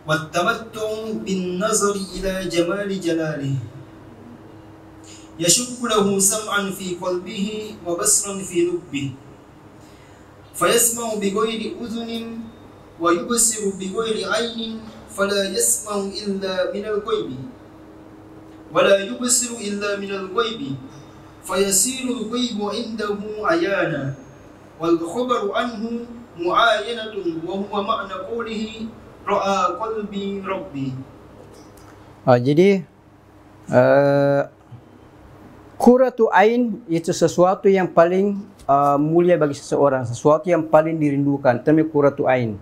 wattamattu bin nazari ila jamali jalalihi yashukku lahu sam'an fi qalbihi wa basran fi lubbihi fayasma'u bi ghairi udhunin wa yubsiru bi ghairi aynin fala yasma'u illa min al-ghaibi wa la yubsiru illa min al-ghaibi fayasirul ghaibu indahu ayana wal khabaru anhu mu'ayanatun wa huwa ma'na qawlihi ra'a qalbi rabbi. Jadi qurratu ain itu sesuatu yang paling mulia bagi seseorang, sesuatu yang paling dirindukan, namanya qurratu ain.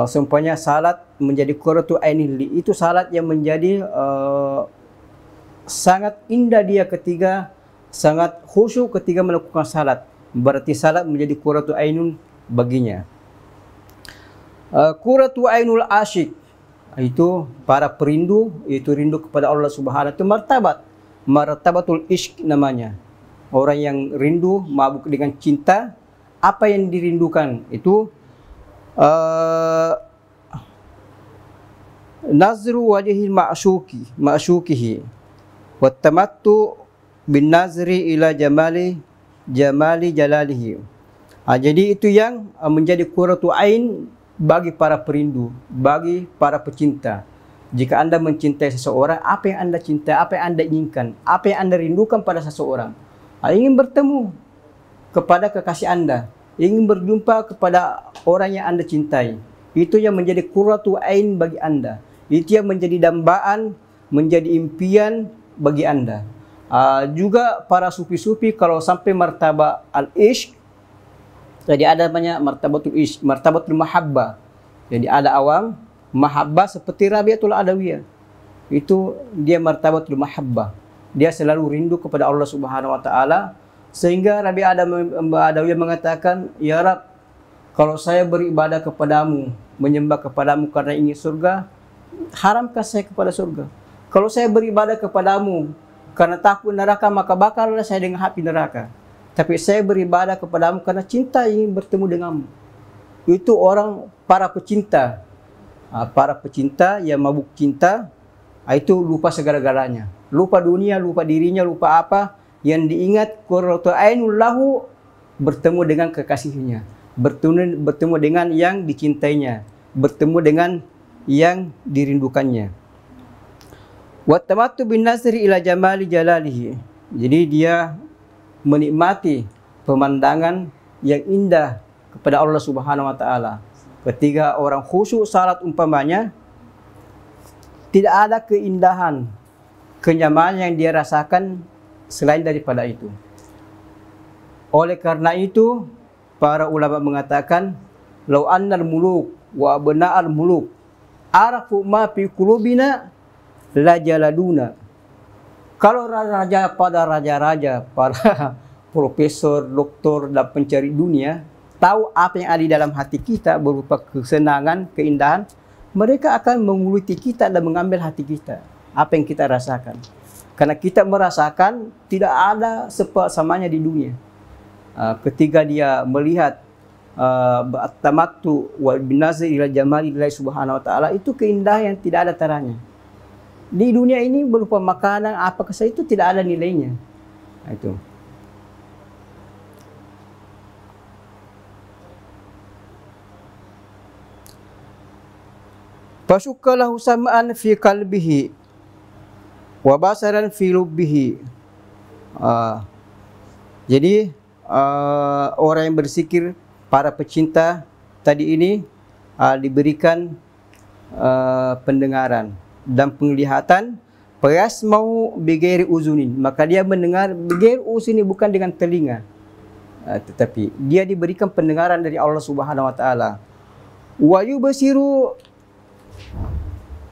Seumpamanya salat menjadi qurratu ain, itu salat yang menjadi sangat indah dia ketika, sangat khusyuk ketika melakukan salat. Berarti salat menjadi qurratu ainun baginya. Qurratu ainul asyik, itu para perindu, itu rindu kepada Allah Subhanahu wa taala. Itu martabat, martabatul ishq namanya. Orang yang rindu, mabuk dengan cinta, apa yang dirindukan itu nazru wajhil ma'syukihi wa tamattu bin nazri ila jamali jalalihi. Jadi itu yang menjadi qurratu ain bagi para perindu, bagi para pecinta. Jika Anda mencintai seseorang, apa yang Anda cintai, apa yang Anda inginkan, apa yang Anda rindukan pada seseorang? Ingin bertemu kepada kekasih Anda, ingin berjumpa kepada orang yang Anda cintai. Itu yang menjadi qurratu ain bagi Anda. Itu yang menjadi dambaan, menjadi impian bagi Anda. Juga para sufi-sufi kalau sampai martabat al-ishq, jadi ada banyak martabatul ishq, martabatul mahabbah. Jadi ada awam mahabbah seperti Rabi'atul Adawiyah. Itu dia martabatul mahabbah. Dia selalu rindu kepada Allah Subhanahu wa taala sehingga Rabi'ah Adawiyah mengatakan, "Ya Rabb, kalau saya beribadah kepadamu, menyembah kepadamu karena ingin surga, haramkan saya kepada surga. Kalau saya beribadah kepadamu karena takut neraka, maka bakarlah saya dengan api neraka. Tapi saya beribadah kepadamu karena cinta ingin bertemu denganmu." Itu orang para pecinta. Para pecinta yang mabuk cinta, itu lupa segala-galanya. Lupa dunia, lupa dirinya, lupa apa. Yang diingat qurratu ainul lahu, bertemu dengan kekasihnya, bertemu dengan yang dicintainya, bertemu dengan yang dirindukannya. Wa tamattu bin nazri ila jamali jalalihi. Jadi dia menikmati pemandangan yang indah kepada Allah Subhanahu wa taala. Ketika orang khusyuk salat umpamanya, tidak ada keindahan, kenyamanan yang dia rasakan selain daripada itu. Oleh karena itu, para ulama mengatakan, "Lau annal muluk wa abna'al muluk arafu ma fi qulubina la jaladuna." Kalau raja-raja, para profesor, doktor dan pencari dunia tahu apa yang ada di dalam hati kita berupa kesenangan, keindahan, mereka akan menguliti kita dan mengambil hati kita, apa yang kita rasakan. Karena kita merasakan tidak ada samanya di dunia. Ketika dia melihat tamattu wa binazri ila jamalillahi subhanahu wa ta'ala, itu keindahan yang tidak ada taranya. Di dunia ini berupa makanan, apa saja itu tidak ada nilainya. Itu. Fasukkalahu sam'an fi qalbihi wa basaran fi lubbihi. Jadi orang yang berzikir, para pecinta tadi ini diberikan pendengaran dan penglihatan. Fayasmau bighairi uzunin, maka dia mendengar bighairi uzuni, bukan dengan telinga, tetapi dia diberikan pendengaran dari Allah Subhanahu wa taala. Wa yubsiru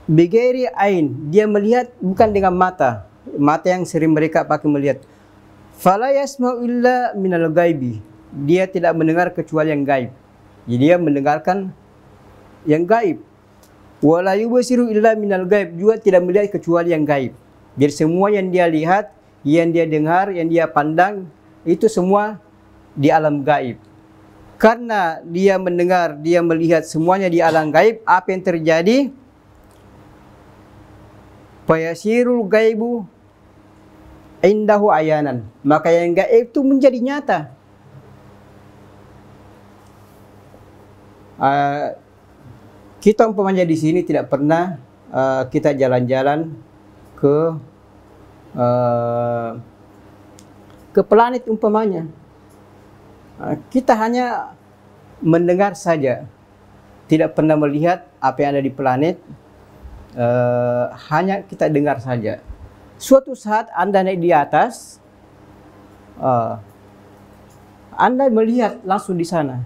bighairi ain, dia melihat bukan dengan mata yang sering mereka pakai melihat. Fala yasma'u illa minal ghaibi, dia tidak mendengar kecuali yang gaib. Jadi dia mendengarkan yang gaib. Wala yubsiru illa minal ghaib, juga tidak melihat kecuali yang gaib. Jadi semua yang dia lihat, yang dia dengar, yang dia pandang, itu semua di alam gaib. Karena dia mendengar, dia melihat semuanya di alam gaib, apa yang terjadi? Fayasirul ghaibu indahu ayanan, maka yang gaib itu menjadi nyata. Kita umpamanya di sini tidak pernah kita jalan-jalan ke planet umpamanya. Kita hanya mendengar saja, tidak pernah melihat apa yang ada di planet. Hanya kita dengar saja. Suatu saat Anda naik di atas, Anda melihat langsung di sana.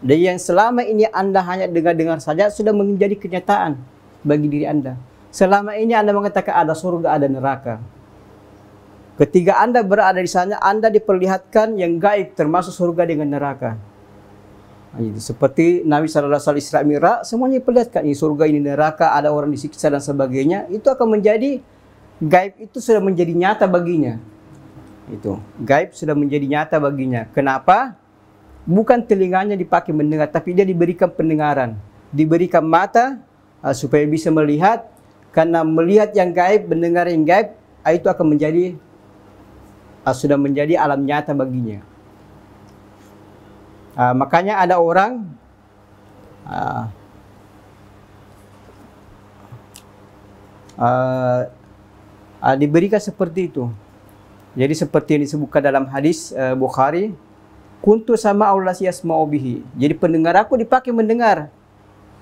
Dan yang selama ini Anda hanya dengar-dengar saja sudah menjadi kenyataan bagi diri Anda. Selama ini Anda mengatakan ada surga, ada neraka. Ketika Anda berada di sana, Anda diperlihatkan yang gaib, termasuk surga dengan neraka. Seperti Nabi SAW Isra Mi'raj, semuanya diperlihatkan. Ini surga, ini neraka, ada orang disiksa dan sebagainya. Itu akan menjadi gaib, itu sudah menjadi nyata baginya. Itu gaib sudah menjadi nyata baginya. Kenapa? Bukan telinganya dipakai mendengar, tapi dia diberikan pendengaran, diberikan mata supaya bisa melihat, karena melihat yang gaib, mendengar yang gaib, itu akan menjadi sudah menjadi alam nyata baginya. Makanya ada orang diberikan seperti itu. Jadi seperti yang disebutkan dalam hadis Bukhari, kuntu sama Allah yasma'u bihi. Jadi pendengar aku dipakai mendengar.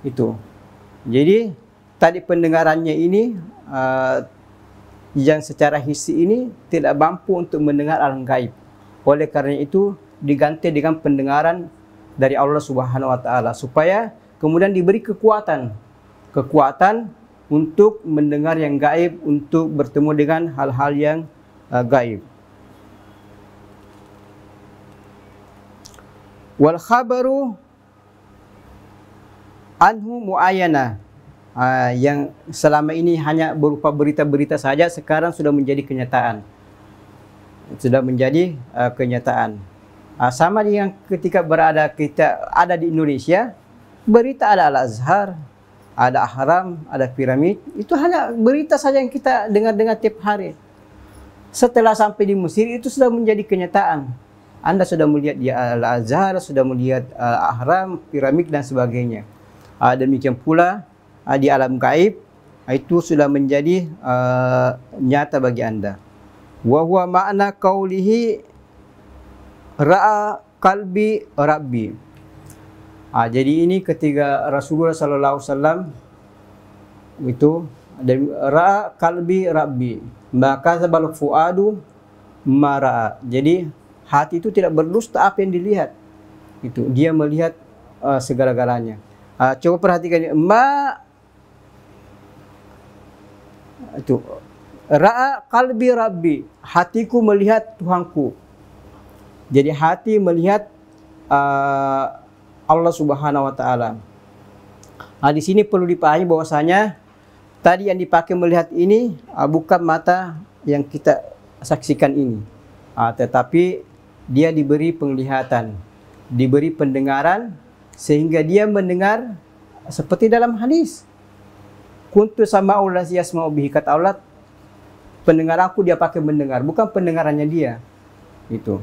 Itu. Jadi tadi pendengarannya ini yang secara hissi ini tidak mampu untuk mendengar alam gaib. Oleh karena itu diganti dengan pendengaran dari Allah Subhanahu wa taala supaya kemudian diberi kekuatan untuk mendengar yang gaib, untuk bertemu dengan hal-hal yang gaib. Wal khabaru anhu muayyana, yang selama ini hanya berupa berita-berita saja, sekarang sudah menjadi kenyataan. Sama dengan ketika kita ada di Indonesia, berita ada Al-Azhar, ada Ahram, ada piramid, itu hanya berita saja yang kita dengar-dengar tiap hari. Setelah sampai di Mesir, itu sudah menjadi kenyataan. Anda sudah melihat di Al-Azhar, sudah melihat Ahram, piramid dan sebagainya. Demikian pula di alam gaib, itu sudah menjadi nyata bagi Anda. Wa huwa ma'na qaulihi ra'a qalbi rabbi. Jadi ini ketika Rasulullah sallallahu alaihi wasallam itu ra'a qalbi rabbi, maka sabal fuadu mara. Jadi hati itu tidak berdusta apa yang dilihat. Itu dia melihat segala-galanya. Coba perhatikan itu ra'a qalbi rabbi, hatiku melihat Tuhanku. Jadi hati melihat Allah Subhanahu wa taala. Di sini perlu dipahami bahwasanya tadi yang dipakai melihat ini bukan mata yang kita saksikan ini, tetapi dia diberi penglihatan, diberi pendengaran, sehingga dia mendengar seperti dalam hadis. Kuntu sama Allah yasma'u bihi, kata Allah, pendengar aku dia pakai mendengar, bukan pendengarannya dia. Itu.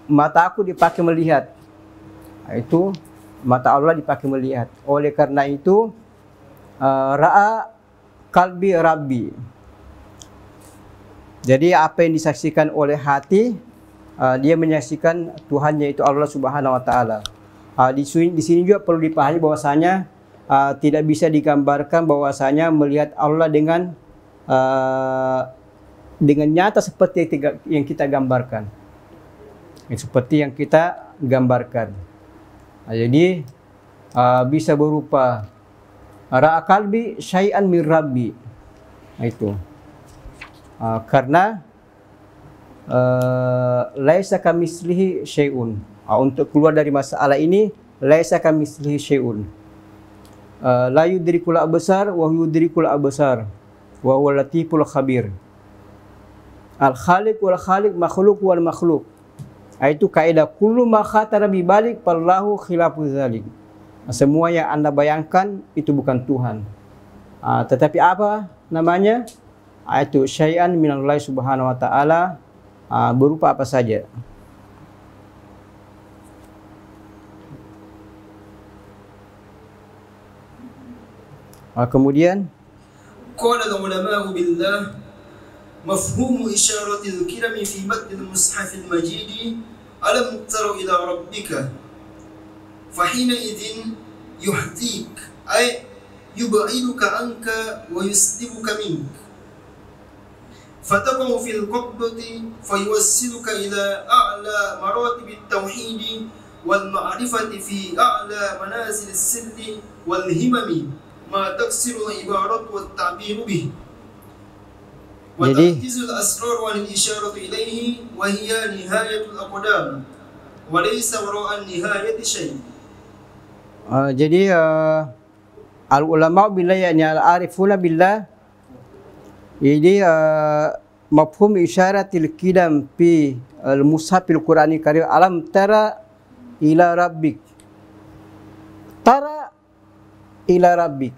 Mata aku dipakai melihat, itu mata Allah dipakai melihat. Oleh karena itu ra'a qalbi rabbi. Jadi apa yang disaksikan oleh hati, dia menyaksikan Tuhannya, itu Allah Subhanahu wa taala. Di sini juga perlu dipahami bahwasanya tidak bisa digambarkan bahwasanya melihat Allah dengan nyata seperti yang kita gambarkan. Seperti yang kita gambarkan. Jadi bisa berupa ra'a qalbi syai'an min rabbi. Itu. Karena laisa kamitslihi syai'un. Untuk keluar dari masalah ini, laisa kamitslihi syai'un. La yudrikul absar wa yudrikul absar wa huwal latiful khabir. Al-khaliq wal khaliq, makhluk wal makhluk. Itu kaidah kullu ma khatara bi balik fallahu khilafu dzalik. Semua yang Anda bayangkan itu bukan Tuhan. Tetapi apa namanya? Itu syai'an minallahi subhanahu wa ta'ala, berupa apa saja. Kemudian qala al-ulama'u billah mafhumu isyaratil kirami fi matnil mushafil majidi alam taru ila rabbika fahina idin yuhdik ay yub'iduka anka wa yuslibuka mink fataqamu fil qabdati fayuwassiluka ila a'la maratib at-tauhid wal ma'rifati fi a'la manazil as-sirri wal himami ma taksiru ibarat wa ta'bir bih wa ta'jizul asrar wa al-isharatu ilayhi wa hiya nihayatul aqdam wa laysa wara'an nihayati syai'. Jadi al-ulama billah, yakni al-arifuna billah, ini mafhum isyaratil qidam fi al-mushafil Qur'ani karim alam tara ila rabbik. Tara ila rabbik.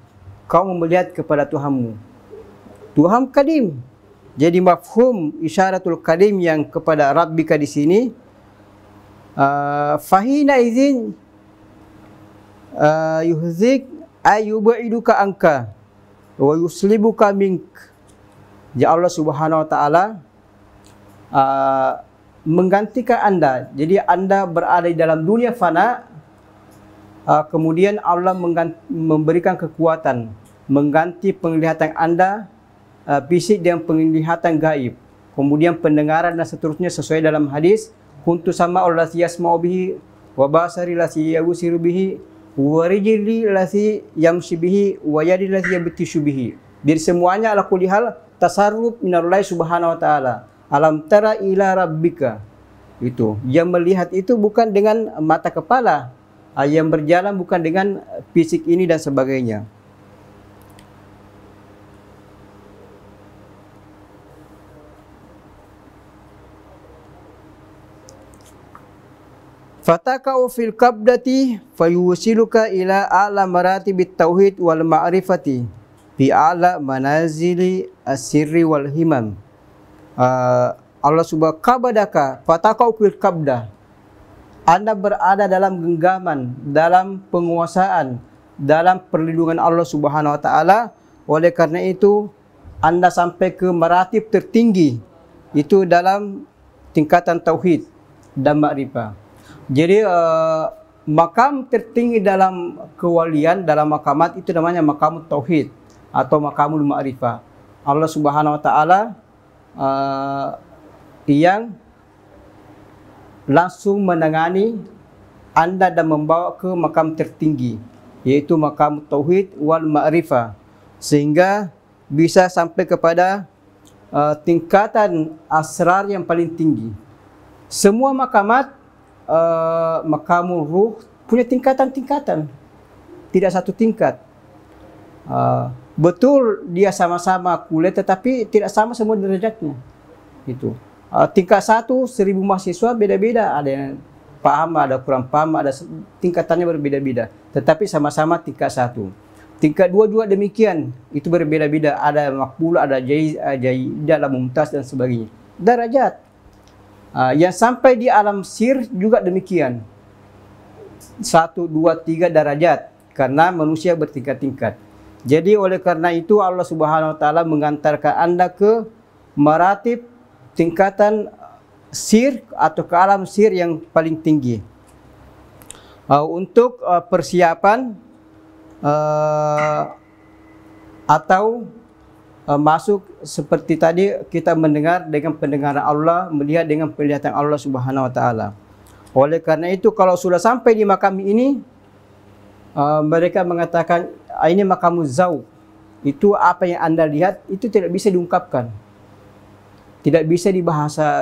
Kau melihat kepada Tuhanmu. Tuhan kadim. Jadi mafhum isyaratul kadim yang kepada rabbika di sini, fahina izin yuhzik ayubaiduka angka wa yuslibuka mink. Ya Allah Subhanahu wa taala menggantikan anda. Jadi anda berada di dalam dunia fana, kemudian Allah memberikan kekuatan, mengganti penglihatan anda fisik dengan penglihatan gaib, kemudian pendengaran dan seterusnya sesuai dalam hadis, kuntu sama Allah yasma'u bihi wa basari lati yabsiru bihi wa rijli lati yamshi bihi wa yadi lati yabtishu bihi. Jadi semuanya ala kulli hal tasarruf minallahi subhanahu wa ta'ala. Alam tara ila rabbika. Itu yang melihat itu bukan dengan mata kepala, yang berjalan bukan dengan fisik ini dan sebagainya. Fatakau fil qabdati fayusiluka ila a'la maratibit tauhid wal ma'rifati bi a'la manazili asirri wal himam. Allah subhanahu qabadaka fatakau fil qabda. Anda berada dalam genggaman, dalam penguasaan, dalam perlindungan Allah Subhanahu wa taala. Oleh karena itu Anda sampai ke maratib tertinggi itu dalam tingkatan tauhid dan makrifah. Jadi makam tertinggi dalam kewalian, dalam makamat itu namanya makam tauhid atau makamul makrifah. Allah Subhanahu wa taala yang langsung menangani anda dan membawa ke makam tertinggi, yaitu makam tauhid wal ma'rifah, sehingga bisa sampai kepada tingkatan asrar yang paling tinggi. Semua makamat makamul ruh punya tingkatan-tingkatan, tidak satu tingkat. Betul dia sama-sama kuliah, tetapi tidak sama semua derajatnya. Itu tingkat 1 1000 mahasiswa beda-beda, ada yang paham, ada kurang paham, ada tingkatannya berbeda-beda, tetapi sama-sama tingkat 1. Tingkat 2 juga demikian, itu berbeda-beda, ada makbul, ada jaidah, ada mumtaz dan sebagainya. Derajat yang sampai di alam sir juga demikian, 1, 2, 3 derajat, karena manusia bertingkat-tingkat. Jadi oleh karena itu Allah Subhanahu wa taala mengantarkan anda ke maratib tingkatan sir atau ke alam sir yang paling tinggi. Untuk persiapan atau masuk seperti tadi kita mendengar dengan pendengaran Allah, melihat dengan penglihatan Allah Subhanahu wa taala. Oleh karena itu kalau sudah sampai di makam ini, mereka mengatakan ini makam zauq. Itu apa yang anda lihat itu tidak bisa diungkapkan, tidak bisa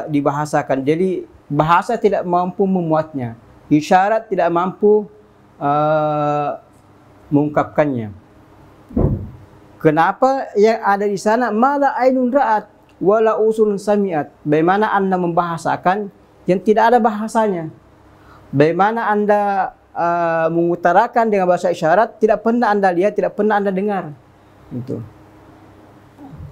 dibahasakan. Jadi bahasa tidak mampu memuatnya, isyarat tidak mampu mengungkapkannya. Kenapa yang ada di sana mala ainun ra'at wala usulun sami'at? Bagaimana anda membahasakan yang tidak ada bahasanya? Bagaimana anda mengutarakan dengan bahasa isyarat tidak pernah anda lihat, tidak pernah anda dengar? Itu.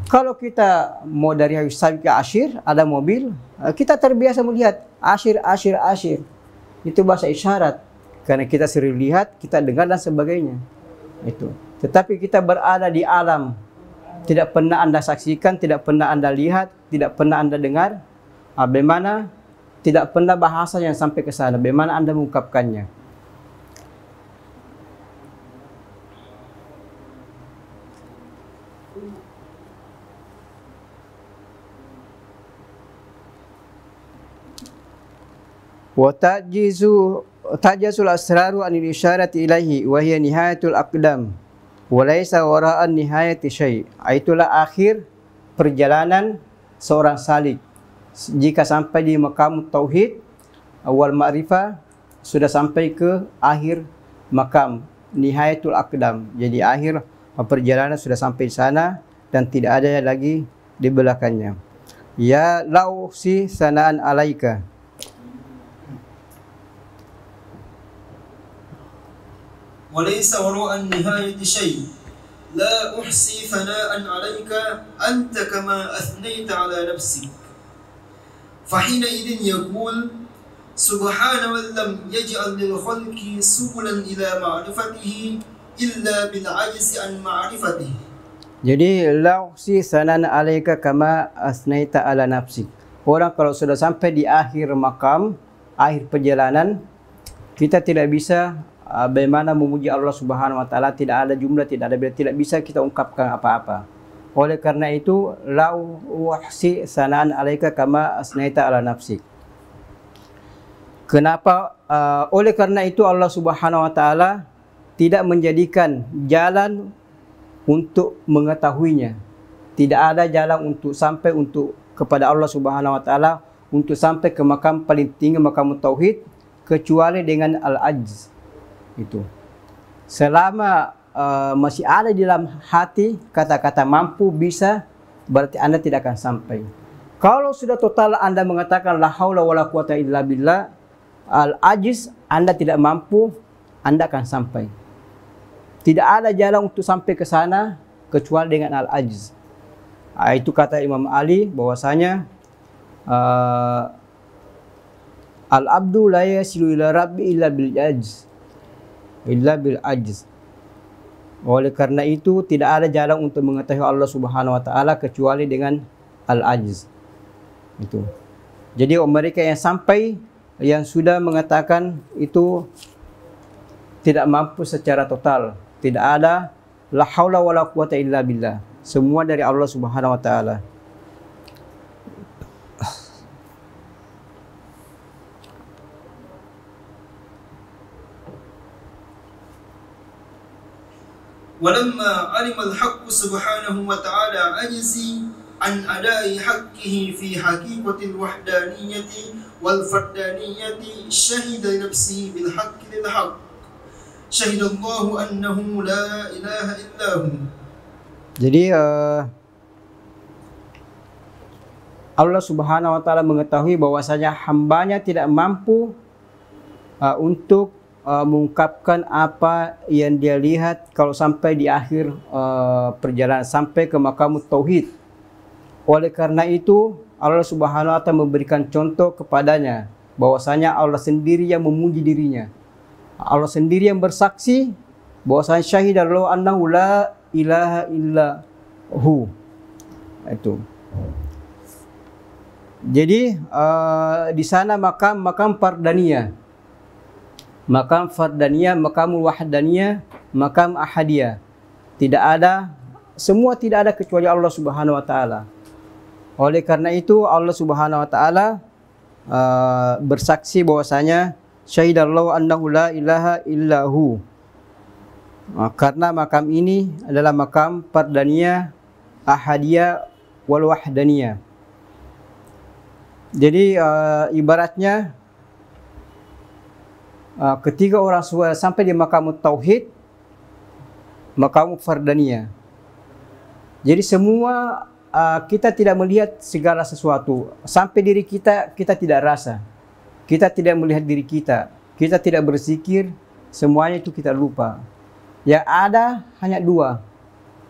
Kalau kita mau dari Sabiq ke Asyir, ada mobil, kita terbiasa melihat Asyir, Asyir, Asyir. Itu bahasa isyarat, karena kita sering lihat, kita dengar dan sebagainya. Itu. Tetapi kita berada di alam, tidak pernah anda saksikan, tidak pernah anda lihat, tidak pernah anda dengar. Bagaimana tidak pernah bahasa yang sampai ke sana, bagaimana anda mengungkapkannya? Wa tajizul asraru anil isyarati ilaihi wa hiya nihayatul aqdam wa laysa wara'an nihayati syai'. Itulah akhir perjalanan seorang salik. Jika sampai di makam tauhid wal ma'rifah, sudah sampai ke akhir makam nihayatul aqdam. Jadi akhir perjalanan sudah sampai di sana dan tidak ada lagi di belakangnya. Ya lausi sanaan alaika. وليس وراء النهاية شيء لا أحصي ثناء عليك أنت كما أثنيت على نفسك فحينئذ يقول سبحان من لم يجعل للخلق سبلا إلى معرفته إلا بالعجز عن معرفته. Jadi la uhsi sanan alaika kama asnaita ala nafsik. Orang kalau sudah sampai di akhir makam, akhir perjalanan, kita tidak bisa bagaimana memuji Allah Subhanahu wa taala, tidak ada jumlah, tidak bisa kita ungkapkan apa-apa. Oleh karena itu, la uhsi sanan alaika kama asnaita ala nafsik. Kenapa? Oleh karena itu Allah Subhanahu wa taala tidak menjadikan jalan untuk mengetahuinya. Tidak ada jalan untuk sampai kepada Allah Subhanahu wa taala untuk sampai ke makam paling tinggi, makam tauhid, kecuali dengan al-ajz. Itu. Selama masih ada di dalam hati kata-kata mampu, bisa, berarti Anda tidak akan sampai. Kalau sudah total Anda mengatakan la haula wala quwata illa billah, al-ajiz, Anda tidak mampu, Anda akan sampai. Tidak ada jalan untuk sampai ke sana kecuali dengan al-ajiz. Itu kata Imam Ali bahwasanya al-abdu la yasilu ila rabbi illa bil ajz. Illa bil ajz. Oleh karena itu tidak ada jalan untuk mengetahui Allah Subhanahu wa taala kecuali dengan al-ajz. Itu. Jadi mereka yang sampai, yang sudah mengatakan itu tidak mampu secara total, tidak ada la haula wala quwata illa billah, semua dari Allah Subhanahu wa taala. ولما علم الحق سبحانه وتعالى عجزي عن أداء حقه في حقيقة الوحدانية والفردانية شهد نفسه بالحق للحق شهد الله أنه لا إله إلا هو. Jadi Allah Subhanahu wa taala mengetahui bahwasanya hambanya tidak mampu untuk mengungkapkan apa yang dia lihat kalau sampai di akhir perjalanan, sampai ke makam tauhid. Oleh karena itu Allah Subhanahu wa taala memberikan contoh kepadanya bahwasanya Allah sendiri yang memuji dirinya. Allah sendiri yang bersaksi bahwasanya syahidallahu annahu la ilaha illa hu. Itu. Jadi di sana makam fardaniyah. Makam fardaniyah, makamul wahdaniyah, makam ahadiyah. Tidak ada, semua tidak ada kecuali Allah Subhanahu wa taala. Oleh karena itu Allah Subhanahu wa taala bersaksi bahwasanya syahidallahu annahu la ilaha illahu. Karena makam ini adalah makam fardaniyah, ahadiyah, wal wahdaniyah. Jadi ibaratnya ketika orang sudah sampai di makam tauhid, makam fardaniyah. Jadi semua kita tidak melihat segala sesuatu. Sampai diri kita, kita tidak rasa. Kita tidak melihat diri kita. Kita tidak berzikir. Semuanya itu kita lupa. Yang ada hanya dua.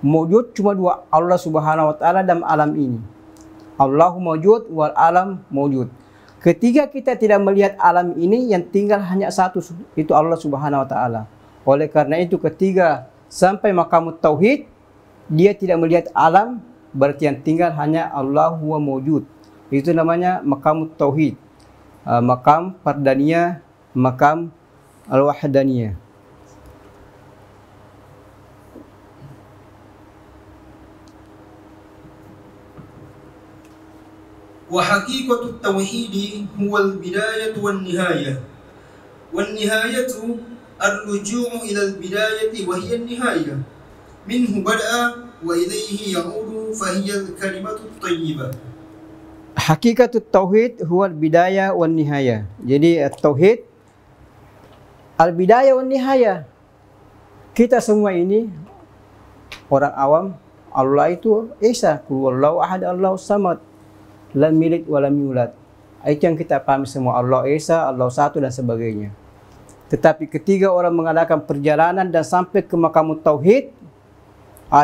Mawjud cuma dua. Allah Subhanahu wa taala dalam alam ini. Allahu mawjud wal alam mawjud. Ketika kita tidak melihat alam ini, yang tinggal hanya satu, itu Allah Subhanahu wa taala. Oleh karena itu ketika sampai makam tauhid, dia tidak melihat alam, berarti yang tinggal hanya Allah huwa mawjud. Itu namanya makam tauhid. Makam fardaniyah, makam al-wahdaniyah. وحقيقة التوحيد هو البداية والنهاية والنهاية الرجوع إلى البداية وهي النهاية منه بدأ وإليه يعود فهي الكلمة الطيبة. حقيقة التوحيد هو البداية والنهاية. Jadi tauhid al-bidayah wan nihayah. Kita semua ini orang awam, Allah itu Esa, Allahu ahad, Allahu samad, lam yalid wa lam yulad. Itu yang kita paham semua, Allah Esa, Allah satu dan sebagainya. Tetapi ketika orang mengadakan perjalanan dan sampai ke Maqamut Tauhid,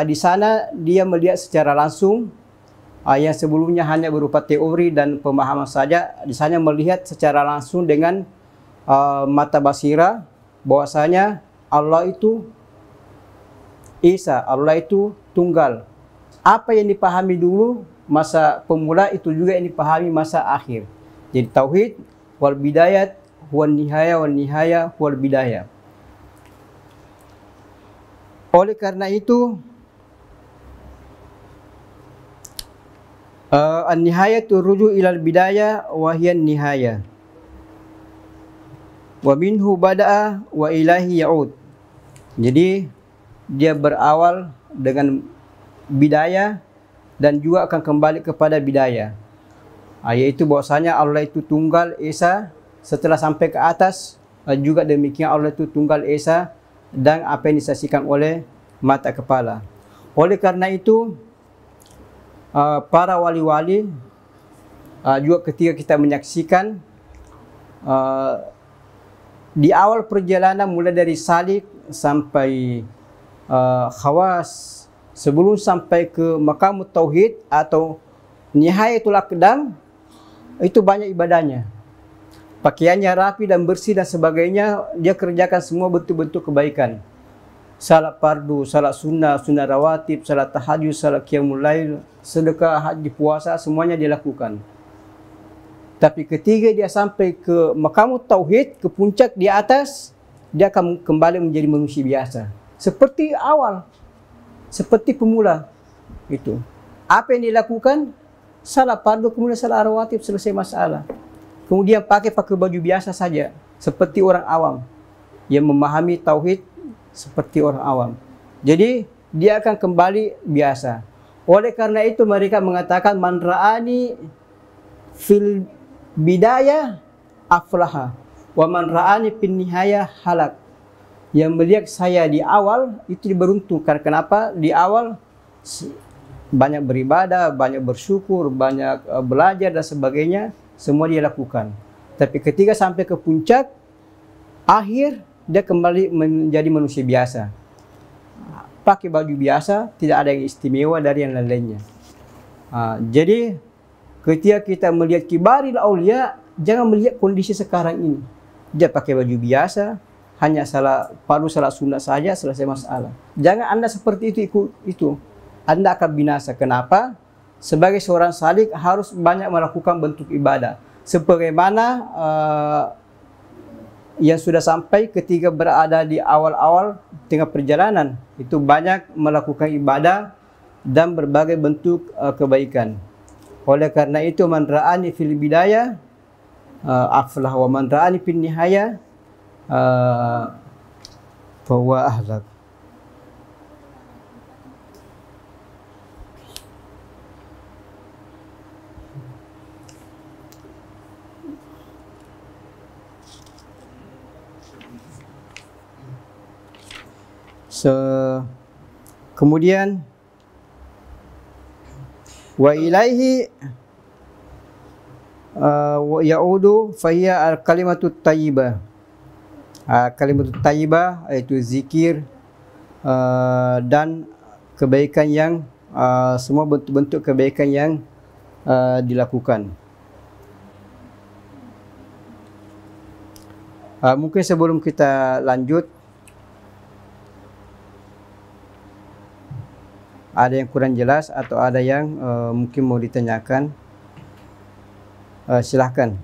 di sana dia melihat secara langsung yang sebelumnya hanya berupa teori dan pemahaman saja. Di sana melihat secara langsung dengan mata basira bahwasanya Allah itu Esa, Allah itu tunggal. Apa yang dipahami dulu masa pemula itu juga yang dipahami masa akhir. Jadi tauhid wal bidayat wal nihaya wal bidayah. Oleh karena itu an-nihayatu ruju' ilal bidayah wa hiya nihaya. Wa minhu bada'a wa ilahi ya'ud. Jadi dia berawal dengan bidayah dan juga akan kembali kepada bidayah. Yaitu bahwasanya Allah itu tunggal esa, setelah sampai ke atas juga demikian Allah itu tunggal esa dan apa yang disaksikan oleh mata kepala. Oleh karena itu para wali-wali juga ketika kita menyaksikan di awal perjalanan mulai dari salik sampai khawas, sebelum sampai ke Maqamut Tauhid atau Nihayatul Aqdam, itu banyak ibadahnya. Pakaiannya rapi dan bersih dan sebagainya, dia kerjakan semua bentuk-bentuk kebaikan. Salat fardu, salat sunnah, sunnah rawatib, salat tahajud, salat qiyamul lail, sedekah, haji, puasa, semuanya dia lakukan. Tapi ketika dia sampai ke Maqamut Tauhid, ke puncak di atas, dia akan kembali menjadi manusia biasa. Seperti awal, seperti pemula. Itu. Apa yang dilakukan? Salat fardu, kemudian salat rawatib, selesai masalah. Kemudian pakai baju biasa saja, seperti orang awam yang memahami tauhid seperti orang awam. Jadi dia akan kembali biasa. Oleh karena itu mereka mengatakan man ra'ani fil bidayah aflaha wa man ra'ani fin nihayah halak. Yang melihat saya di awal itu beruntung. Karena kenapa? Di awal banyak beribadah, banyak bersyukur, banyak belajar dan sebagainya, semua dia lakukan. Tapi ketika sampai ke puncak, akhir dia kembali menjadi manusia biasa. Pakai baju biasa, tidak ada yang istimewa dari yang lain-lainnya. Jadi ketika kita melihat kibaril aulia, jangan melihat kondisi sekarang ini. Dia pakai baju biasa, hanya salat fardu, salat sunnah saja, selesai masalah. Jangan Anda seperti itu. Anda akan binasa. Kenapa? Sebagai seorang salik harus banyak melakukan bentuk ibadah. Sebagaimana yang sudah sampai ketika berada di awal-awal tengah perjalanan, itu banyak melakukan ibadah dan berbagai bentuk kebaikan. Oleh karena itu man ra'ani fil bidayah aflah wa man ra'ani fil nihayah fahuwa ahlak. Kemudian wa ilaihi ya'udu fahiya al-kalimatut thayyibah. Kalimatut thayyibah yaitu zikir dan kebaikan yang semua bentuk-bentuk kebaikan yang dilakukan. Mungkin sebelum kita lanjut, ada yang kurang jelas atau ada yang mungkin mau ditanyakan, silahkan.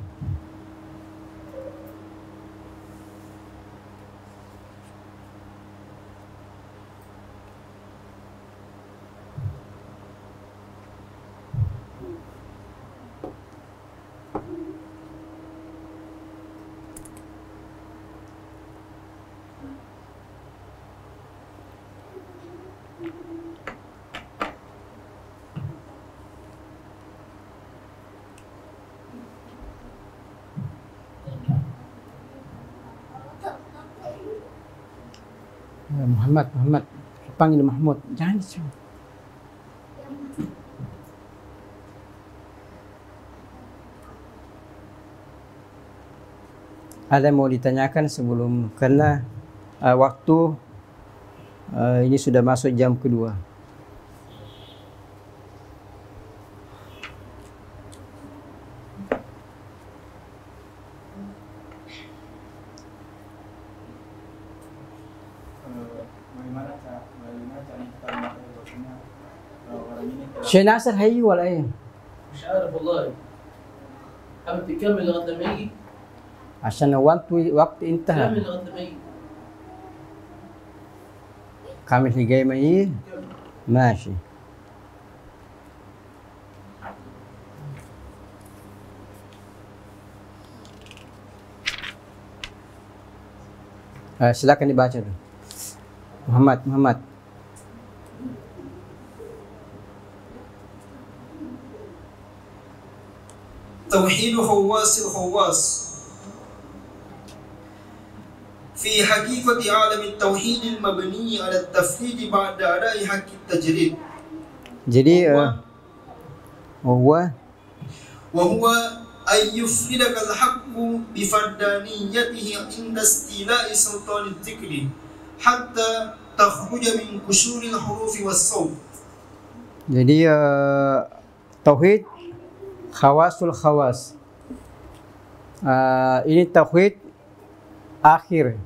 Muhammad, panggil Mahmud. Jangan sih. Ada yang mau ditanyakan sebelum, karena waktu ini sudah masuk jam kedua. Syekh Nasir hayy wala ايه؟ مش عارف والله. حابب تكمل لغايه لما يجي؟ عشان وقت انتهى. كمل لغايه لما يجي. كامل اللي جاي ما يجي؟ ماشي. Silakan dibaca dulu. Muhammad. توحيد خواص الخواص. في حقيقة عالم التوحيد المبني على التفريد بعد أداء حق التجريد. Jadi وهو أن يفردك الحق بفردانيته عند استيلاء سلطان الذكر حتى تخرج من قشور الحروف والصوت. Jadi tauhid khawasul khawas. Ini tauhid akhir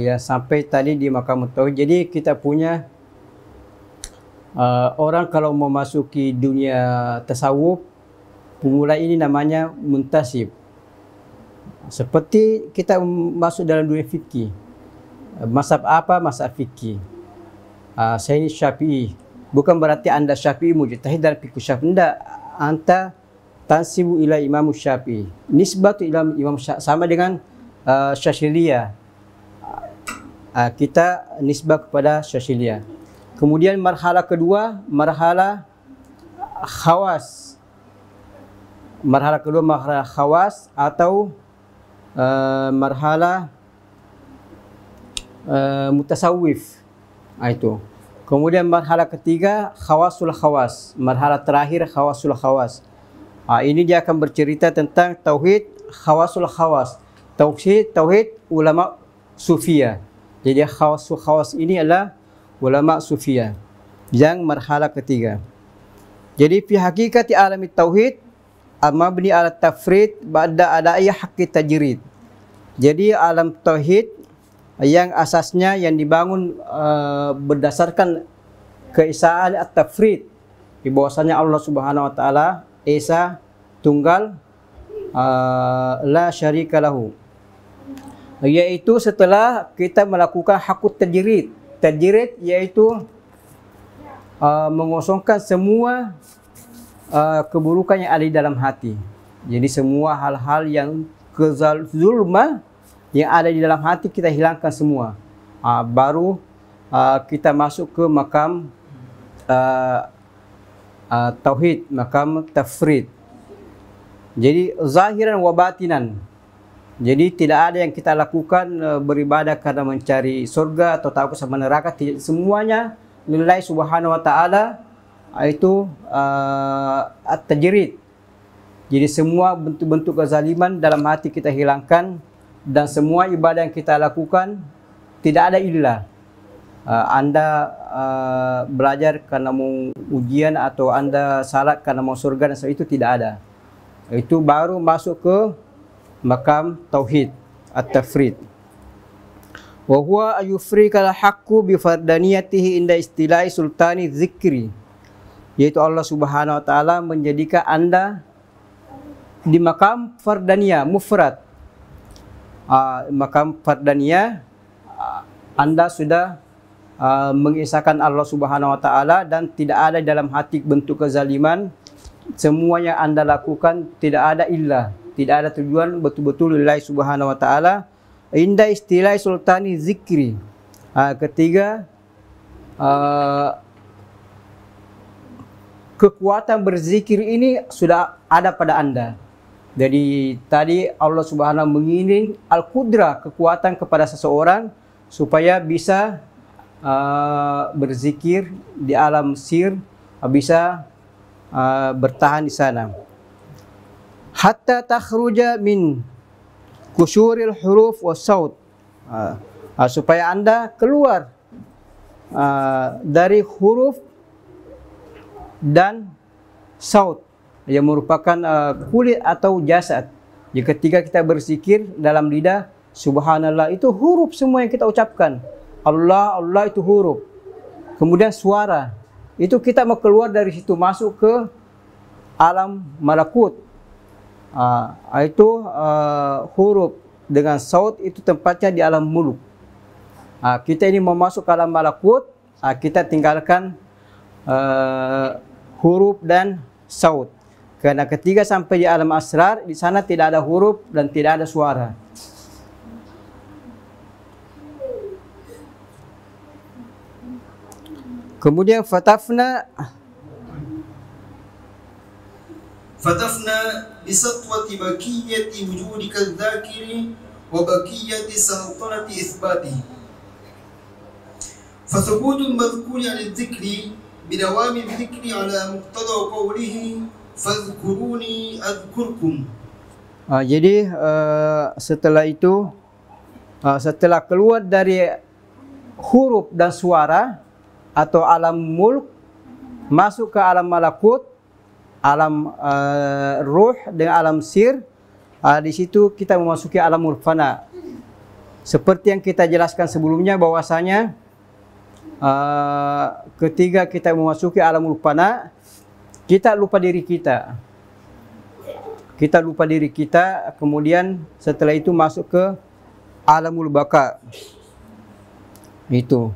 yang sampai tadi di makam tauhid. Jadi kita punya orang kalau mau masuki dunia tasawuf, pemula ini namanya muntasib. Seperti kita masuk dalam dunia fikih. Mazhab apa? Mazhab fikih. Saya ini Syafi'i. Bukan berarti anda Syafi'i mujtahid dalam fikih Syafi'i. Tidak. Anta tansibu ila Imam Syafi'i. Nisbatu ila Imam Syafi'i. Sama dengan Syaziliyah. Kita nisbah kepada Syaziliyah. Kemudian marhala kedua, marhala khawas. Marhala kedua, marhala khawas atau marhala mutasawwif. Itu. Kemudian marhala ketiga, khawasul khawas. Marhala terakhir, khawasul khawas. Ini dia akan bercerita tentang tauhid khawasul khawas. Tauhid ulama sufiyah. Jadi khawasul khawas ini adalah ulama sufiyah yang marhala ketiga. Jadi fi hakikati alami tauhid mabni ala tafrid ba'da ada'i haqqi tajrid. Jadi alam tauhid yang asasnya yang dibangun berdasarkan keesaan at-tafrid, di bahwasanya Allah Subhanahu wa taala esa tunggal, la syarika lahu, yaitu setelah kita melakukan hakut tajrid. Tajrid yaitu mengosongkan semua keburukan yang ada di dalam hati. Jadi semua hal-hal yang kezulma yang ada di dalam hati kita hilangkan semua. Baru kita masuk ke makam tauhid, makam tafrid. Jadi zahiran wa batinan. Jadi tidak ada yang kita lakukan beribadah karena mencari surga atau takut sama neraka. Semuanya lillahi subhanahu wa ta'ala, itu at-tajrid. Jadi semua bentuk-bentuk kezaliman dalam hati kita hilangkan. Dan semua ibadah yang kita lakukan tidak ada illah. Anda belajar karena mau ujian atau Anda salat karena mau surga, dan itu tidak ada. Itu baru masuk ke makam tauhid at-tafrid. Wa huwa ayufrikal haqqu bi fardaniyatihi inda istilahi sultani dzikri. Yaitu Allah Subhanahu wa taala menjadikan Anda di makam fardaniyah mufrad. Makam fardaniyah, Anda sudah mengesahkan Allah Subhanahu wa taala dan tidak ada dalam hati bentuk kezaliman. Semua yang Anda lakukan tidak ada illah, tidak ada tujuan, betul-betul lillahi Subhanahu wa taala. Inda istilah sultani zikri. Ketiga, kekuatan berzikir ini sudah ada pada Anda. Jadi tadi Allah Subhanahu mengiring al-qudrah, kekuatan kepada seseorang supaya bisa berzikir di alam sir, bisa bertahan di sana. Hatta takhruja min kusyuril huruf was saut. Supaya Anda keluar dari huruf dan saut yang merupakan kulit atau jasad. Jadi ketika kita berzikir dalam lidah, subhanallah itu huruf semua yang kita ucapkan. Allah, Allah itu huruf. Kemudian suara, itu kita mau keluar dari situ masuk ke alam malakut. Itu huruf dengan saut itu tempatnya di alam muluk. Kita ini mau masuk ke alam malakut, kita tinggalkan huruf dan saut. Karena ketika sampai di alam asrar, di sana tidak ada huruf dan tidak ada suara. Kemudian fatafna bisatwati bakiyati wujudika dzakiri wa bakiyati sultanati itsbati. Fathubutul madhkuri 'ala dzikri bidawami dzikri 'ala muqtada qawlihi fadhkuruni adhkurkum. Jadi setelah itu, setelah keluar dari huruf dan suara atau alam mulk, masuk ke alam malakut, alam ruh dengan alam sir, di situ kita memasuki alamul fana. Seperti yang kita jelaskan sebelumnya bahwasanya ketika kita memasuki alamul fana, kita lupa diri kita. Kita lupa diri kita, kemudian setelah itu masuk ke alamul baka. Itu.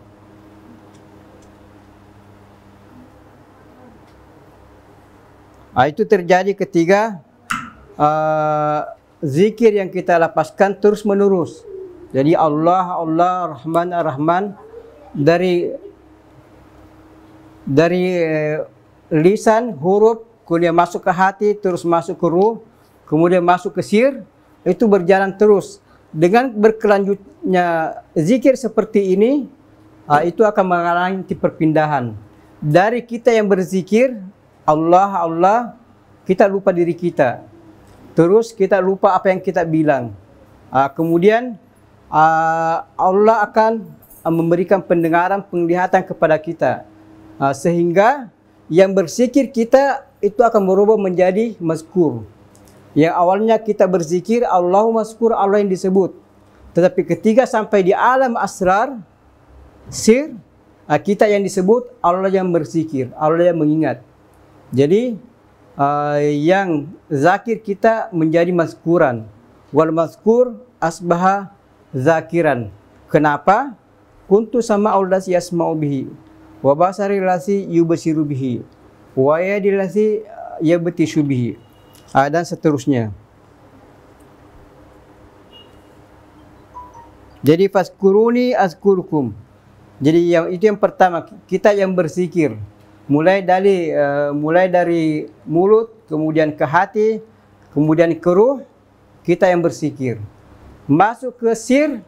Itu terjadi ketika zikir yang kita lapaskan terus menerus. Jadi Allah, Allah, Rahman, Ar-Rahman dari lisan, huruf, kemudian masuk ke hati, terus masuk ke ruh, kemudian masuk ke sir, itu berjalan terus. Dengan berkelanjutnya zikir seperti ini, itu akan mengalami perpindahan. Dari kita yang berzikir, Allah, Allah, kita lupa diri kita. Terus kita lupa apa yang kita bilang. Kemudian Allah akan memberikan pendengaran, penglihatan kepada kita. Sehingga yang berzikir kita itu akan berubah menjadi mazkur. Yang awalnya kita berzikir Allahu mazkur, Allah yang disebut. Tetapi ketika sampai di alam asrar, sir, kita yang disebut Allah yang berzikir, Allah yang mengingat. Jadi yang zakir kita menjadi mazkuran. Wal mazkur asbaha zakiran. Kenapa? Kuntu sama allasi yasma'u bihi wa basari allasi yubsiru bihi wa yadi allasi yabtishu bihi, dan seterusnya. Jadi fazkuruni azkurkum. Jadi itu yang pertama, kita yang berzikir. Mulai dari mulut, kemudian ke hati, kemudian ke ruh, kita yang berzikir. Masuk ke sir,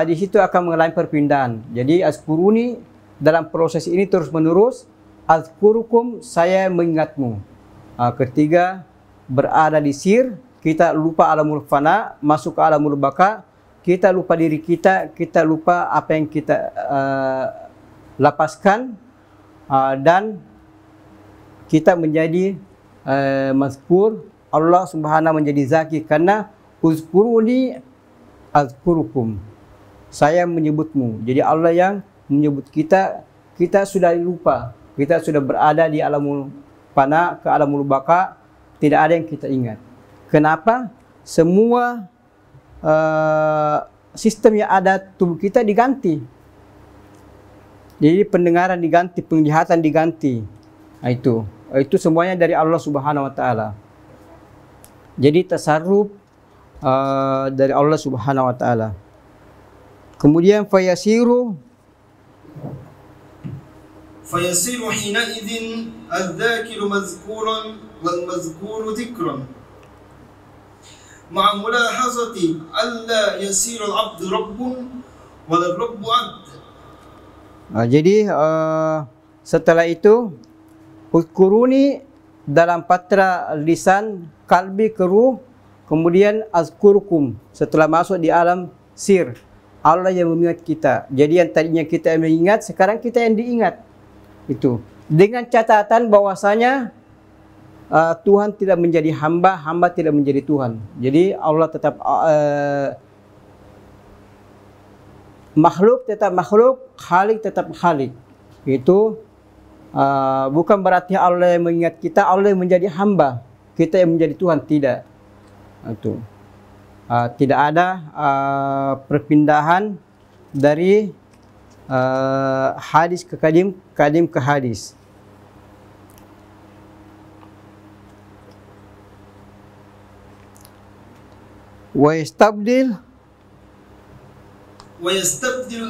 di situ akan mengalami perpindahan. Jadi azkuruni dalam proses ini terus menerus, azkurukum, saya mengingatmu. Ketiga berada di sir, kita lupa alamul fana, masuk ke alamul baka, kita lupa diri kita, kita lupa apa yang kita lapaskan, dan kita menjadi mazkur, Allah subhanahu menjadi zakir. Karena uzkuruni azkurukum, saya menyebutmu. Jadi Allah yang menyebut kita, kita sudah lupa, kita sudah berada di alamul fana, ke alamul baka, tidak ada yang kita ingat. Kenapa? Semua sistem yang ada tubuh kita diganti. Jadi pendengaran diganti, penglihatan diganti. Itu semuanya dari Allah Subhanahu wa taala. Jadi tasarruf dari Allah Subhanahu wa taala. Kemudian fayasiru hina idzin adz-dzakiru mazkuran wal mazkuru dzikran. Ma'a mulahazati alla yasiru al-'abdu rabbun wal rabbu 'abd. Jadi setelah itu uzkuruni dalam patra lisan, kalbi ke ruh, kemudian azkurkum, setelah masuk di alam sir, Allah yang mengingat kita. Jadi yang tadinya kita yang mengingat, sekarang kita yang diingat. Itu dengan catatan bahwasanya Tuhan tidak menjadi hamba, hamba tidak menjadi Tuhan. Jadi Allah tetap makhluk tetap makhluk, khalik tetap khalik. Itu bukan berarti Allah yang mengingat kita, Allah yang menjadi hamba, kita yang menjadi Tuhan, tidak. Itu tidak ada perpindahan dari hadis ke kadim, kadim ke hadis. Wa yastabdil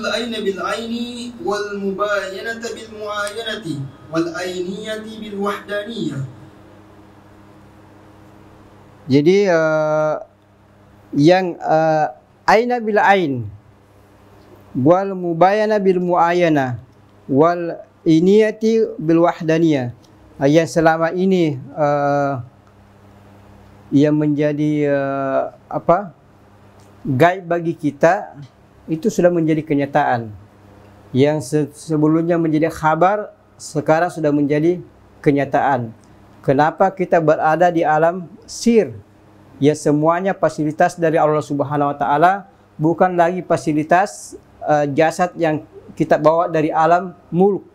al-ayn bil-ayni wal mubayanata bil muayanati wal ayniyati bil wahdaniyah. Jadi yang aina bil ain wal mubayana bil muayana wal iniyati bil wahdaniyah, yang selama ini yang menjadi gaib bagi kita, itu sudah menjadi kenyataan. Yang sebelumnya menjadi khabar, sekarang sudah menjadi kenyataan. Kenapa kita berada di alam sir? Ya, semuanya fasilitas dari Allah Subhanahu wa taala, bukan lagi fasilitas jasad yang kita bawa dari alam mulk.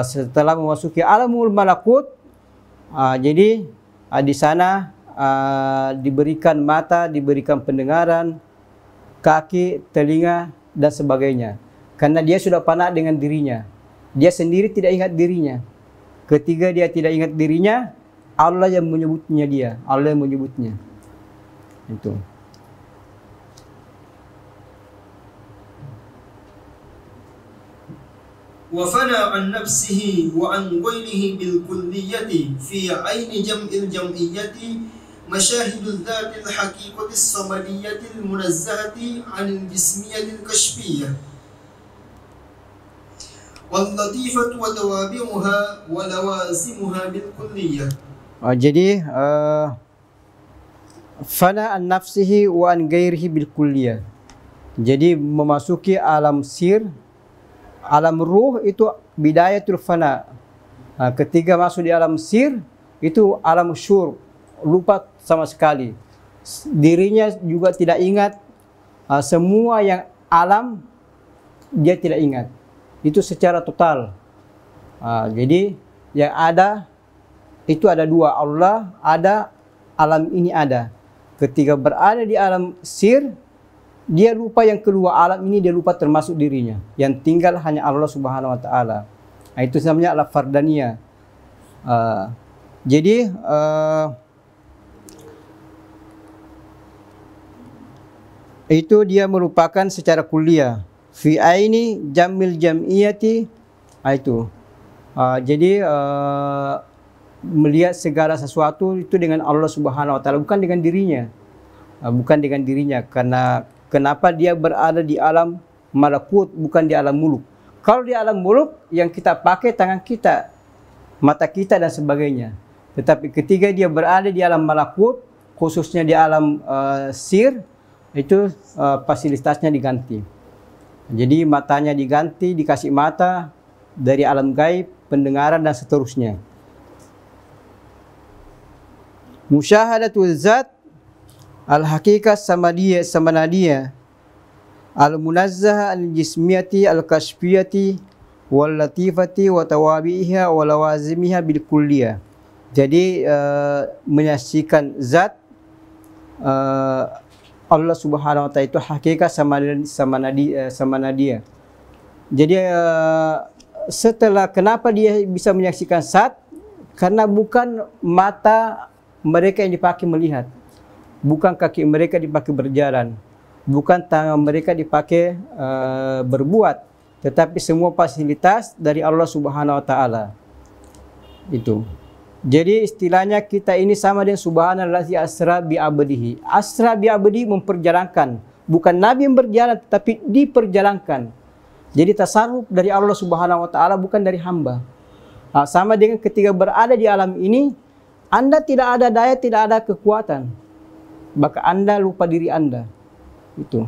Setelah memasuki alamul malakut, jadi di sana diberikan mata, diberikan pendengaran, kaki, telinga, dan sebagainya. Karena dia sudah fana dengan dirinya. Dia sendiri tidak ingat dirinya. Ketika dia tidak ingat dirinya, Allah yang menyebutnya dia. Allah yang menyebutnya. Itu. وفنى عن نفسه وعن غيره بالكلية في عين جمع الجمعية مشاهد الذات الحقيقة الصمدية المنزهة عن الجسمية الكشفية واللطيفة وتوابعها ولوازمها بالكلية. Jadi fana an nafsihi wa an ghairihi bil kulliyah. Jadi memasuki alam sir, alam ruh itu bidayatul fana. Ketika masuk di alam sir, itu alam syur, lupa sama sekali. Dirinya juga tidak ingat, semua yang alam dia tidak ingat. Itu secara total. Jadi yang ada itu ada dua, Allah ada, alam ini ada. Ketika berada di alam sir, dia lupa yang kedua, alam ini dia lupa termasuk dirinya. Yang tinggal hanya Allah Subhanahu wa taala. Itu namanya al-fardaniyah. Jadi itu dia merupakan secara kuliah fi aini jamil jamiyati. Itu jadi melihat segala sesuatu itu dengan Allah Subhanahu wa taala, bukan dengan dirinya. Bukan dengan dirinya, karena kenapa dia berada di alam malakut, bukan di alam muluk. Kalau di alam muluk, yang kita pakai tangan kita, mata kita, dan sebagainya. Tetapi ketika dia berada di alam malakut, khususnya di alam sir, itu fasilitasnya diganti. Jadi matanya diganti, dikasih mata dari alam gaib, pendengaran, dan seterusnya. Musyahadatul zat al-haqiqah samanadiyah al-munazzah al-jismiyati al-kashfiyati wal-latifati wa tawabi'iha wa lawazimiha bil kulliyah. Jadi menyaksikan zat Allah Subhanahu wa taala itu hakikat samanadiyah. Jadi setelah kenapa dia bisa menyaksikan zat? Karena bukan mata mereka yang dipakai melihat, bukan kaki mereka dipakai berjalan, bukan tangan mereka dipakai berbuat, tetapi semua fasilitas dari Allah Subhanahu wa taala. Itu. Jadi istilahnya kita ini sama dengan subhanallazi asra bi abdihi. Asra bi abdihi, memperjalankan, bukan Nabi yang berjalan tetapi diperjalankan. Jadi tasarruf dari Allah Subhanahu wa taala, bukan dari hamba. Sama dengan ketika berada di alam ini, Anda tidak ada daya, tidak ada kekuatan. maka Anda lupa diri Anda. Itu.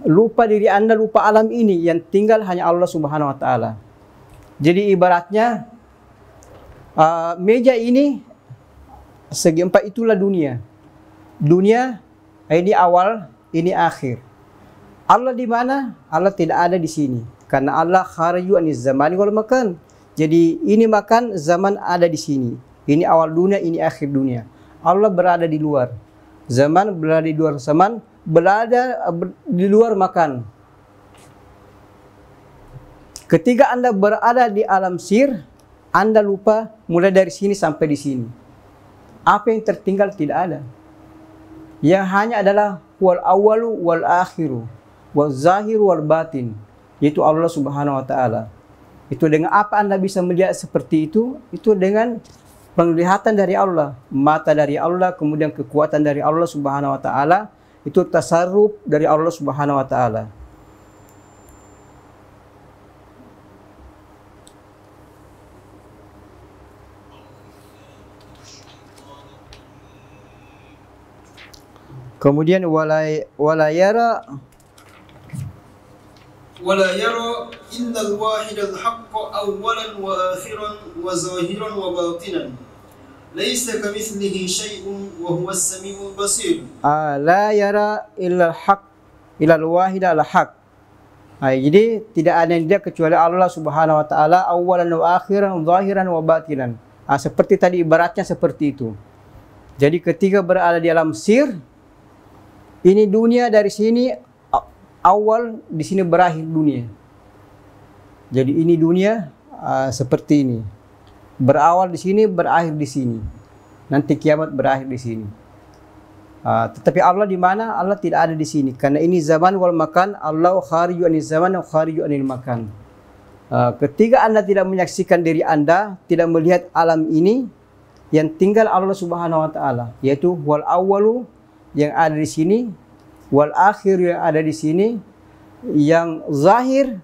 Lupa diri Anda, lupa alam ini yang tinggal hanya Allah Subhanahu wa taala. Jadi ibaratnya meja ini segi empat itulah dunia. Dunia ini awal, ini akhir. Allah di mana? Allah tidak ada di sini. Karena Allah khariju aniz zamani wal makan. Jadi ini makan, zaman ada di sini. Ini awal dunia, ini akhir dunia. Allah berada di luar. Zaman berada di luar zaman, berada di luar makan. Ketika Anda berada di alam sir, Anda lupa mulai dari sini sampai di sini. Apa yang tertinggal tidak ada. Yang hanya adalah wal awalu wal akhiru, wal zahiru wal batin, yaitu Allah Subhanahu wa taala. Itu dengan apa Anda bisa melihat seperti itu? Itu dengan penglihatan dari Allah, mata dari Allah, kemudian kekuatan dari Allah Subhanahu wa taala, itu tasarruf dari Allah Subhanahu wa taala. Kemudian wala yara illa al-wahid al-haqq awwalan wa akhiran wa zahiran wa batinan. Laisa kamitslihi syai'un wa huwa as-sami'ul basir. La yara illa al-haq illa al-wahid al-haq. Jadi tidak ada yang dilihat kecuali Allah Subhanahu wa taala awalan wa akhiran wa zahiran wa batinan. Seperti tadi ibaratnya seperti itu. Jadi ketika berada di alam sir, ini dunia dari sini awal, di sini berakhir dunia. Jadi ini dunia seperti ini. Berawal di sini, berakhir di sini. Nanti kiamat berakhir di sini. Tetapi Allah di mana? Allah tidak ada di sini. Karena ini zaman wal makan. Allah khariju aniz zaman wa khariju anil makan. Ketika Anda tidak menyaksikan diri Anda, tidak melihat alam ini, yang tinggal Allah Subhanahu wa taala, yaitu wal awalu yang ada di sini, wal akhir yang ada di sini, yang zahir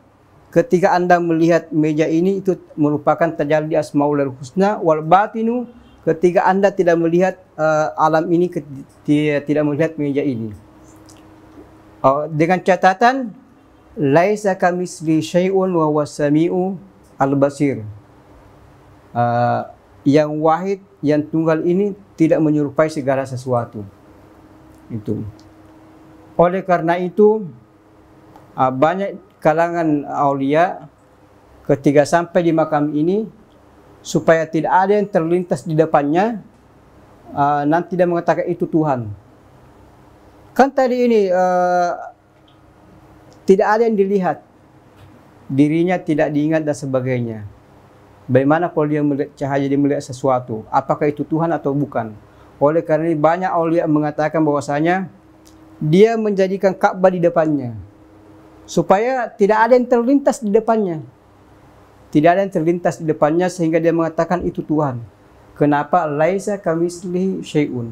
ketika Anda melihat meja ini itu merupakan tajalli asmaul husna, wal batinu ketika Anda tidak melihat alam ini, tidak melihat meja ini. Dengan catatan laisa kamitsli syai'un wa huwas sami'u al-basir. Yang wahid, yang tunggal ini tidak menyerupai segala sesuatu. Itu. Oleh karena itu banyak kalangan aulia ketika sampai di makam ini, supaya tidak ada yang terlintas di depannya, nanti dia mengatakan itu Tuhan. Kan tadi ini tidak ada yang dilihat, dirinya tidak diingat dan sebagainya. Bagaimana kalau dia melihat cahaya, dia melihat sesuatu, apakah itu Tuhan atau bukan? Oleh karena ini banyak aulia mengatakan bahwasanya dia menjadikan Ka'bah di depannya supaya tidak ada yang terlintas di depannya. Tidak ada yang terlintas di depannya sehingga dia mengatakan itu Tuhan. Kenapa? Laisa kamitslihi syai'un.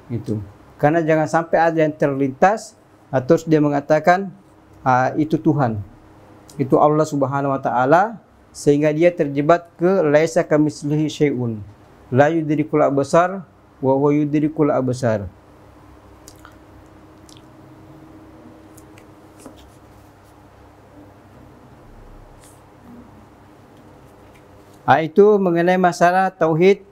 Itu. Karena jangan sampai ada yang terlintas terus dia mengatakan itu Tuhan. Itu Allah Subhanahu wa taala, sehingga dia terjebak ke laisa kamitslihi syai'un. La yudrikul absar wa huwa yudrikul absar. Itu mengenai masalah tauhid